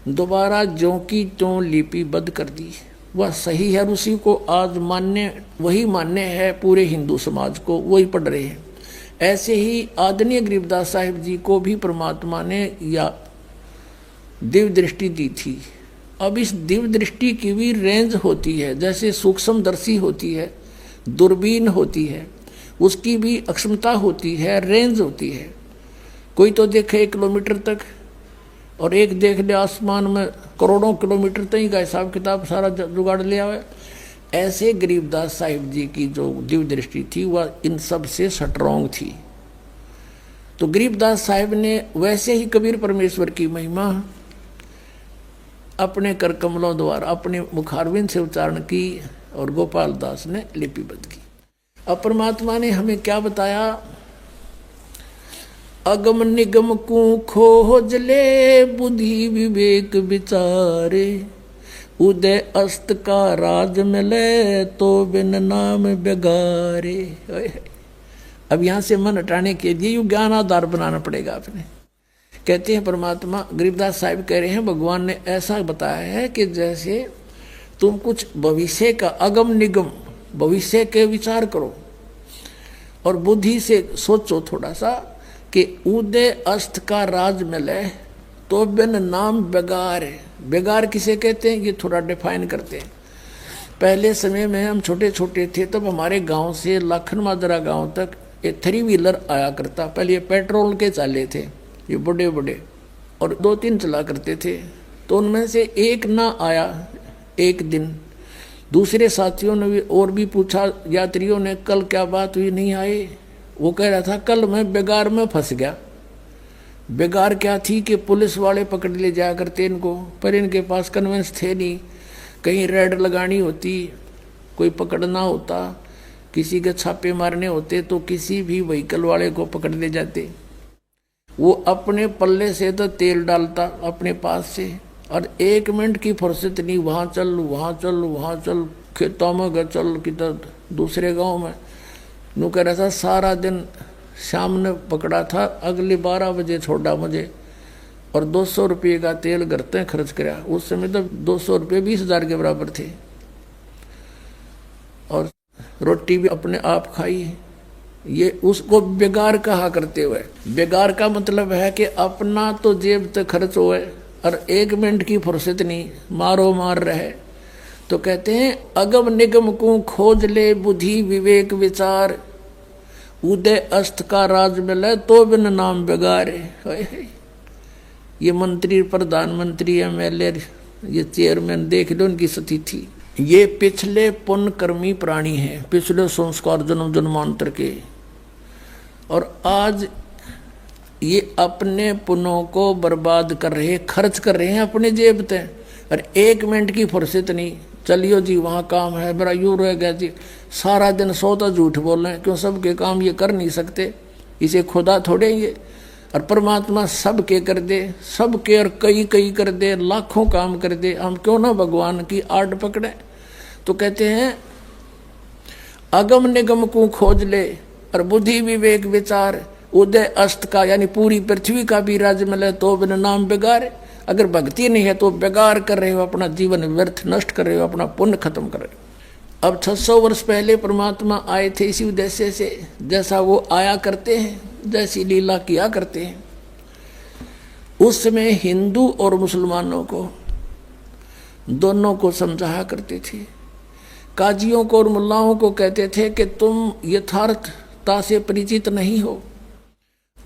दोबारा ज्यों की त्यों लिपिबद्ध कर दी। वह सही है, उसी को आज मान्य, वही मान्य है पूरे हिंदू समाज को, वही पढ़ रहे हैं। ऐसे ही आदरणीय गरीबदास साहिब जी को भी परमात्मा ने या दिव्य दृष्टि दी थी। अब इस दिव्य दृष्टि की भी रेंज होती है, जैसे सूक्ष्मदर्शी होती है, दूरबीन होती है, उसकी भी अक्षमता होती है, रेंज होती है। कोई तो देखे 1 किलोमीटर तक और एक देख ले आसमान में करोड़ों किलोमीटर तक का हिसाब किताब सारा जुगाड़ ले आवे। ऐसे गरीबदास साहिब जी की जो दिव्य दृष्टि थी वह इन सब से स्ट्रॉन्ग थी। तो गरीबदास साहिब ने वैसे ही कबीर परमेश्वर की महिमा अपने कर कमलों द्वारा अपने मुखारविंद से उच्चारण की और गोपाल दास ने लिपिबद्ध की। अब परमात्मा ने हमें क्या बताया? अगम निगम को खोज ले बुद्धि विवेक विचारे, उदय अस्त का राज मिले तो बिन नाम बेगारे। अब यहां से मन हटाने के लिए यू ज्ञान आधार बनाना पड़ेगा आपने। कहते हैं परमात्मा, गरीबदास साहिब कह रहे हैं भगवान ने ऐसा बताया है कि जैसे तुम कुछ भविष्य का अगम निगम भविष्य के विचार करो और बुद्धि से सोचो थोड़ा सा कि उदय अस्त का राज मिले तो बिन नाम बेगार। बेगार किसे कहते हैं ये थोड़ा डिफाइन करते हैं। पहले समय में हम छोटे छोटे थे तब हमारे गांव से लाखन माजरा गांव तक एक 3 व्हीलर आया करता। पहले ये पेट्रोल के चाले थे, ये बड़े बड़े, और 2-3 चला करते थे। तो उनमें से एक ना आया एक दिन। दूसरे साथियों ने भी और भी पूछा, यात्रियों ने, कल क्या बात हुई नहीं आए? वो कह रहा था कल मैं बेगार में फंस गया। बेगार क्या थी कि पुलिस वाले पकड़ ले जाया करते इनको, पर इनके पास कन्वेंस थे नहीं। कहीं रेड लगानी होती, कोई पकड़ना होता, किसी के छापे मारने होते तो किसी भी व्हीकल वाले को पकड़ ले जाते। वो अपने पल्ले से तो तेल डालता अपने पास से, और 1 मिनट की फुर्सत नहीं, वहाँ चल वहाँ चल वहाँ चल, खेतों में गए चल, किधर दूसरे गांव में। नू कह रहा था सारा दिन शाम ने पकड़ा था, अगले 12 बजे छोड़ा मुझे, और 200 रुपये का तेल घर तक खर्च कराया। उस समय तो 200 रुपये 20,000 के बराबर थे। और रोटी भी अपने आप खाई। ये उसको बेगार कहा करते हुए, बेगार का मतलब है कि अपना तो जेब तक खर्च हुए और 1 मिनट की फुर्सत नहीं, मारो मार रहे। तो कहते हैं अगम निगम को खोज ले बुद्धि विवेक विचार, उदय अस्त का राज मिले तो बिन नाम बेगारे। ये मंत्री, प्रधानमंत्री, एमएलए, ये चेयरमैन, देख लो उनकी स्थिति। ये पिछले पुण्य कर्मी प्राणी हैं, पिछले संस्कार जन्म जन्मांतर के, और आज ये अपने पुण्यों को बर्बाद कर रहे, खर्च कर रहे हैं अपने जेब तक, और 1 मिनट की फुर्सत नहीं। चलियो जी वहाँ काम है, मेरा यूँ रह गया जी। सारा दिन सोता झूठ बोल रहे हैं, क्यों? सबके काम ये कर नहीं सकते, इसे खुदा थोड़े ये। और परमात्मा सबके कर दे, सबके और कई कई कर दे, लाखों काम कर दे, हम क्यों ना भगवान की आड़ पकड़े। तो कहते हैं अगम निगम को खोज ले और बुद्धि विवेक विचार, उदय अस्त का यानी पूरी पृथ्वी का भी राज्य मिले तो बिन नाम बेगार। अगर भक्ति नहीं है तो बेगार कर रहे हो, अपना जीवन व्यर्थ नष्ट कर रहे हो, अपना पुण्य खत्म कर रहे हो। अब 600 वर्ष पहले परमात्मा आए थे इसी उद्देश्य से, जैसा वो आया करते हैं, जैसी लीला किया करते हैं। उस समय हिंदू और मुसलमानों को दोनों को समझाया करते थे। काजियों को और मुल्लाओं को कहते थे कि तुम यथार्थता से परिचित नहीं हो,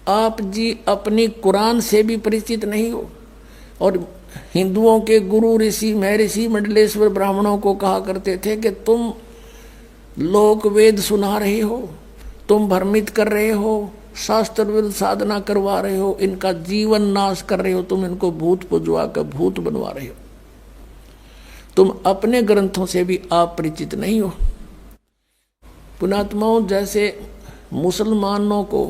आप जी अपनी कुरान से भी परिचित नहीं हो। और हिंदुओं के गुरु ऋषि महर्षि मंडलेश्वर ब्राह्मणों को कहा करते थे कि तुम लोक वेद सुना रहे हो, तुम भ्रमित कर रहे हो, शास्त्र विरुद्ध साधना करवा रहे हो, इनका जीवन नाश कर रहे हो, तुम इनको भूत पुजवा कर भूत बनवा रहे हो, तुम अपने ग्रंथों से भी आप परिचित नहीं हो। पुणात्माओं, जैसे मुसलमानों को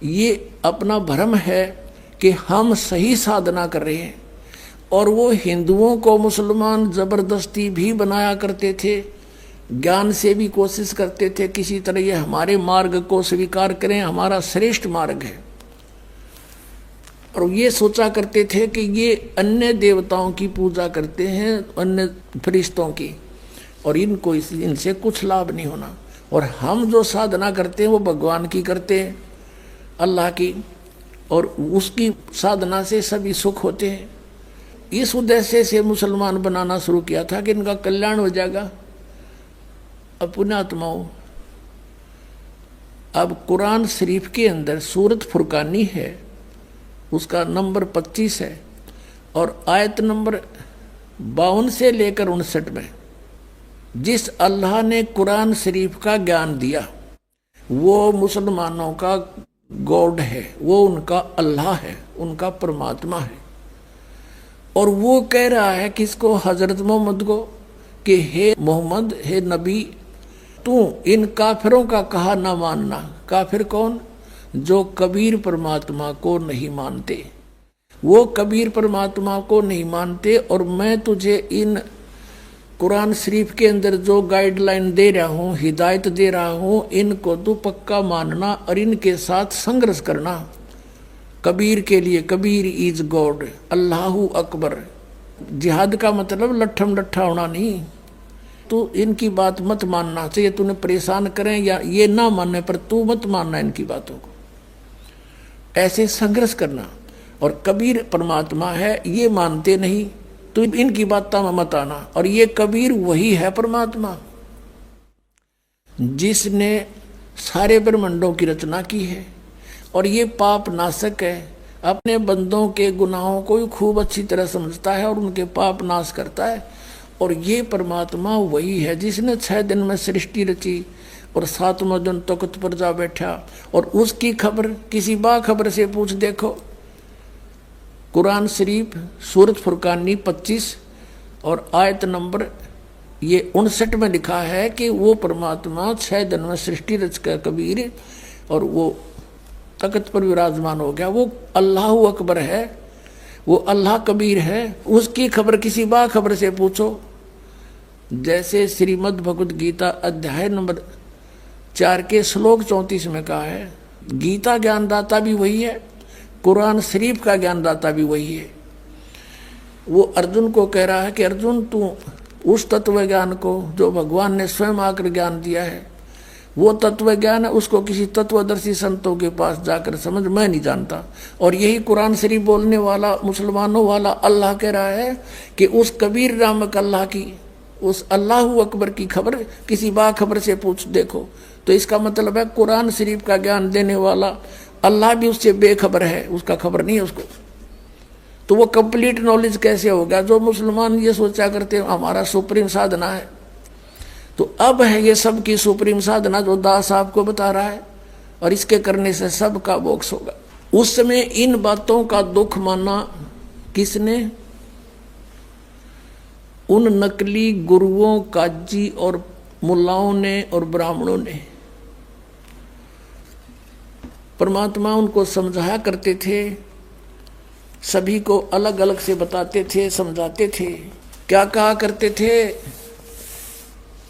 ये अपना भ्रम है कि हम सही साधना कर रहे हैं, और वो हिंदुओं को मुसलमान जबरदस्ती भी बनाया करते थे, ज्ञान से भी कोशिश करते थे किसी तरह ये हमारे मार्ग को स्वीकार करें, हमारा श्रेष्ठ मार्ग है। और ये सोचा करते थे कि ये अन्य देवताओं की पूजा करते हैं, अन्य फरिश्तों की, और इनको इनसे कुछ लाभ नहीं होना, और हम जो साधना करते हैं वो भगवान की करते हैं, अल्लाह की, और उसकी साधना से सभी सुख होते हैं। इस उद्देश्य से मुसलमान बनाना शुरू किया था कि इनका कल्याण हो जाएगा। अब पुण्यात्माओं, अब कुरान शरीफ के अंदर सूरत फुरकानी है, उसका नंबर 25 है, और आयत नंबर 52 से लेकर 59 में जिस अल्लाह ने कुरान शरीफ का ज्ञान दिया वो मुसलमानों का गॉड है, वो उनका अल्लाह है, उनका परमात्मा है। और वो कह रहा है किसको? हजरत मोहम्मद को, कि हे मोहम्मद, हे नबी, तू इन काफिरों का कहा ना मानना। काफिर कौन? जो कबीर परमात्मा को नहीं मानते, वो कबीर परमात्मा को नहीं मानते। और मैं तुझे इन कुरान शरीफ के अंदर जो गाइडलाइन दे रहा हूँ, हिदायत दे रहा हूँ, इनको तू पक्का मानना और इनके साथ संघर्ष करना। कबीर के लिए, कबीर इज गॉड, अल्लाहू अकबर। जिहाद का मतलब लट्ठम लट्ठा होना नहीं। तू इनकी बात मत मानना, चाहिए तूने परेशान करें या ये ना मानने पर तू मत मानना इनकी बातों को, ऐसे संघर्ष करना। और कबीर परमात्मा है, ये मानते नहीं, तो इनकी बातों में मत आना। और ये कबीर वही है परमात्मा जिसने सारे ब्रह्मांडों की रचना की है, और ये पाप नाशक है, अपने बंदों के गुनाहों को खूब अच्छी तरह समझता है और उनके पाप नाश करता है। और ये परमात्मा वही है जिसने 6 दिन में सृष्टि रची और 7वां दिन तख्त पर जा बैठा। और उसकी खबर किसी बाखबर से पूछ देखो। कुरान शरीफ सूरत फुरकानी 25 और आयत नंबर ये 59 में लिखा है कि वो परमात्मा 6 दिन में सृष्टि रच कर कबीर और वो तख्त पर विराजमान हो गया। वो अल्लाह अकबर है, वो अल्लाह कबीर है। उसकी खबर किसी बाखबर से पूछो। जैसे श्रीमद् भगवद गीता अध्याय नंबर 4 के श्लोक 34 में कहा है, गीता ज्ञानदाता भी वही है, कुरान शरीफ का ज्ञानदाता भी वही है। वो अर्जुन को कह रहा है कि अर्जुन, तू उस तत्व ज्ञान को जो भगवान ने स्वयं आकर ज्ञान दिया है, वो तत्व ज्ञान है, उसको किसी तत्वदर्शी संतों के पास जाकर समझ, मैं नहीं जानता। और यही कुरान शरीफ बोलने वाला मुसलमानों वाला अल्लाह कह रहा है कि उस कबीर नामक अल्लाह की, उस अल्लाह अकबर की खबर किसी बाखबर से पूछ देखो। तो इसका मतलब है कुरान शरीफ का ज्ञान देने वाला अल्लाह भी उससे बेखबर है, उसका खबर नहीं है उसको। तो वो कंप्लीट नॉलेज कैसे होगा? जो मुसलमान ये सोचा करते हैं हमारा सुप्रीम साधना है, तो अब है ये सब की सुप्रीम साधना जो दास आपको बता रहा है, और इसके करने से सबका मोक्ष होगा। उस समय इन बातों का दुख माना किसने? उन नकली गुरुओं, काजी और मुल्लाओं ने और ब्राह्मणों ने। परमात्मा उनको समझाया करते थे, सभी को अलग अलग से बताते थे, समझाते थे। क्या कहा करते थे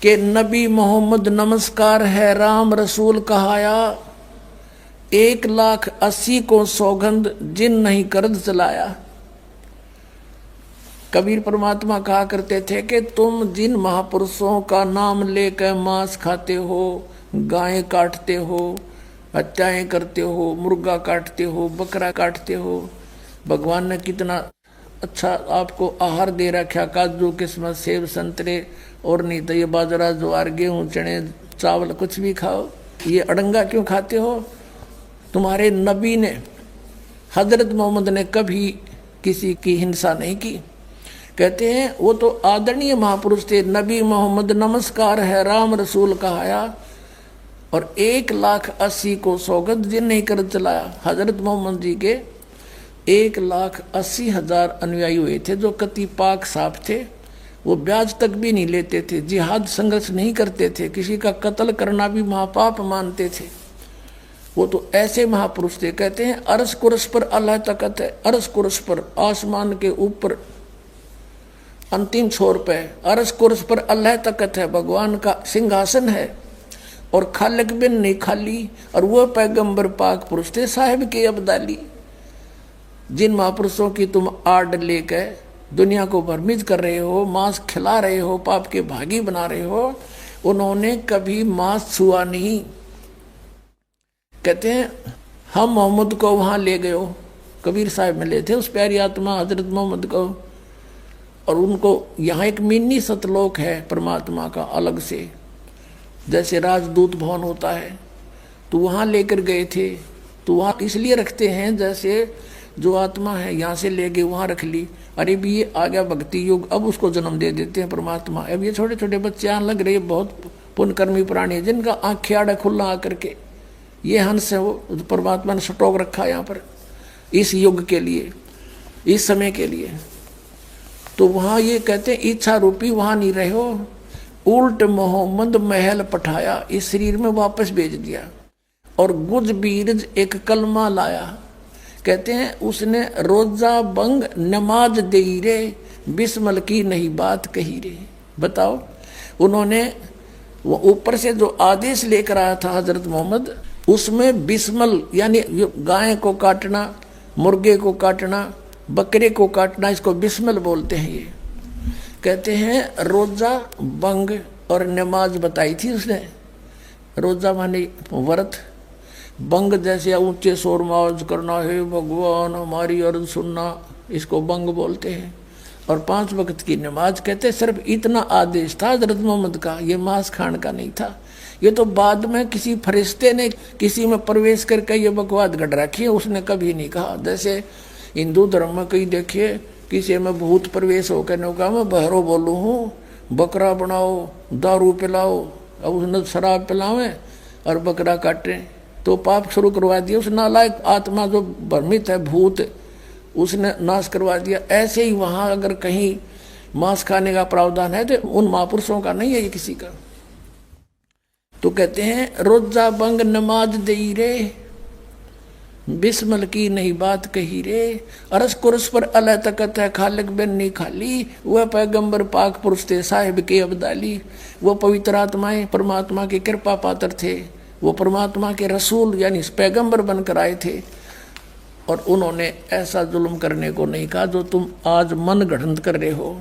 कि नबी मोहम्मद नमस्कार है, राम रसूल कहाया, 1,80,000 को सौगंध जिन नहीं करद चलाया। कबीर परमात्मा कहा करते थे कि तुम जिन महापुरुषों का नाम लेकर मांस खाते हो, गायें काटते हो, हत्याएं करते हो, मुर्गा काटते हो, बकरा काटते हो, भगवान ने कितना अच्छा आपको आहार दे रखा, काजू किस्मत सेब संतरे, और नहीं तो ये बाजरा ज्वार गेहूं चने चावल कुछ भी खाओ, ये अड़ंगा क्यों खाते हो? तुम्हारे नबी ने, हजरत मोहम्मद ने कभी किसी की हिंसा नहीं की। कहते हैं वो तो आदरणीय महापुरुष थे। नबी मोहम्मद नमस्कार है, राम रसूल कहाया, और 1,80,000 को सौगंध जिन नहीं कर चलाया। हजरत मोहम्मद जी के 1,80,000 अनुयायी हुए थे जो कति पाक साफ थे। वो ब्याज तक भी नहीं लेते थे, जिहाद संघर्ष नहीं करते थे, किसी का कत्ल करना भी महापाप मानते थे। वो तो ऐसे महापुरुष थे। कहते हैं अरस कुरस पर अल्लाह तकत है, अरस कुरस पर आसमान के ऊपर अंतिम छोर पे अरस कुरस पर अल्लाह तकत है, भगवान का सिंहासन है, और खालिक बिन नहीं खाली। और वो पैगंबर पाक पुरुष थे साहिब के अब्दाली, जिन महापुरुषों की तुम आड़ लेकर दुनिया को भ्रमित कर रहे हो, मांस खिला रहे हो, पाप के भागी बना रहे हो, उन्होंने कभी मांस छुआ नहीं। कहते हैं हम मोहम्मद को वहां ले गए हो, कबीर साहब मिले थे उस प्यारी आत्मा हजरत मोहम्मद को, और उनको यहाँ एक मिनी सतलोक है परमात्मा का अलग से, जैसे राजदूत भवन होता है, तो वहाँ लेकर गए थे। तो वहाँ इसलिए रखते हैं जैसे जो आत्मा है यहाँ से ले गए वहाँ रख ली, अरे भी ये आ गया भक्ति युग, अब उसको जन्म दे देते हैं परमात्मा। अब ये छोटे छोटे बच्चे आने लग रहे, बहुत पुण्यकर्मी प्राणी है जिनका आँख आड़ा खुला आकर के, ये हंस है वो परमात्मा ने स्टॉक रखा यहाँ पर इस युग के लिए, इस समय के लिए। तो वहां ये कहते हैं इच्छा रूपी वहां नहीं रहे हो, उल्ट मोहम्मद महल पठाया, इस शरीर में वापस भेज दिया। और गुज बीरज एक कलमा लाया, कहते हैं उसने रोजा बंग नमाज दे रे, बिस्मल की नहीं बात कही रे। बताओ, उन्होंने वो ऊपर से जो आदेश लेकर आया था हजरत मोहम्मद, उसमें बिस्मल यानी गाय को काटना, मुर्गे को काटना, बकरे को काटना, इसको बिस्मल बोलते हैं। ये कहते हैं रोजा बंग और नमाज बताई थी उसने। रोजा माने व्रत, बंग जैसे ऊंचे शोर माज करना, है भगवान हमारी अर्ज सुनना, इसको बंग बोलते हैं। और 5 वक्त की नमाज, कहते हैं सिर्फ इतना आदेश था हजरत मोहम्मद का, ये मांस खाने का नहीं था। ये तो बाद में किसी फरिश्ते ने किसी में प्रवेश करके ये बकवाद गढ़ रखी है, उसने कभी नहीं कहा। जैसे हिंदू धर्म में कहीं देखिए किसी में भूत प्रवेश होकर ने कहा मैं बहरो बोलू हूँ, बकरा बनाओ, दारू पिलाओ, अब उसने शराब पिलावे और बकरा काटे, तो पाप शुरू करवा दिया। उस नालायक आत्मा जो भ्रमित है, भूत, उसने नाश करवा दिया। ऐसे ही वहां अगर कहीं मांस खाने का प्रावधान है तो उन महापुरुषों का नहीं है, ये किसी का। तो कहते हैं रोजा बंग नमाज दई रे, बिस्मल की नहीं बात कही रे, अरस कुरस पर अल्लाह तकत है खालिक बिन नहीं खाली, वह पैगंबर पाक पुरुष थे साहिब के अब्दाली। वो पवित्र आत्माएं परमात्मा की कृपा पात्र थे, वो परमात्मा के रसूल यानी पैगंबर बनकर आए थे। और उन्होंने ऐसा जुल्म करने को नहीं कहा जो तुम आज मन गढ़ंत कर रहे हो।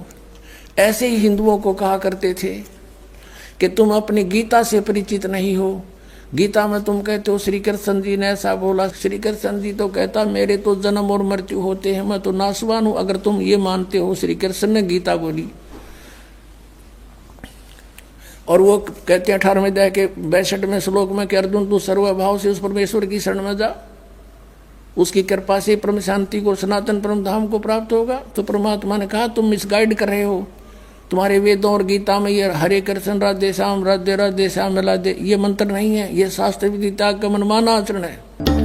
ऐसे ही हिंदुओं को कहा करते थे कि तुम अपनी गीता से परिचित नहीं हो। गीता में तुम कहते हो श्री कृष्ण जी ने ऐसा बोला, श्री कृष्ण जी तो कहता मेरे तो जन्म और मृत्यु होते हैं, मैं तो नासवान हूं अगर तुम ये मानते हो श्री कृष्ण ने गीता बोली। और वो कहते हैं 18वें अध्याय के 62वें श्लोक में कि अर्जुन तू सर्वभाव से उस परमेश्वर की शरण में जा, उसकी कृपा से परम शांति को, सनातन परम धाम को प्राप्त होगा। तो परमात्मा ने कहा तुम मिसगाइड कर रहे हो, तुम्हारे वेदों और गीता में ये हरे कृष्ण राधे श्याम राधे राधे श्याम राधे ये मंत्र नहीं है, ये शास्त्र विदिता का मनमाना आचरण है।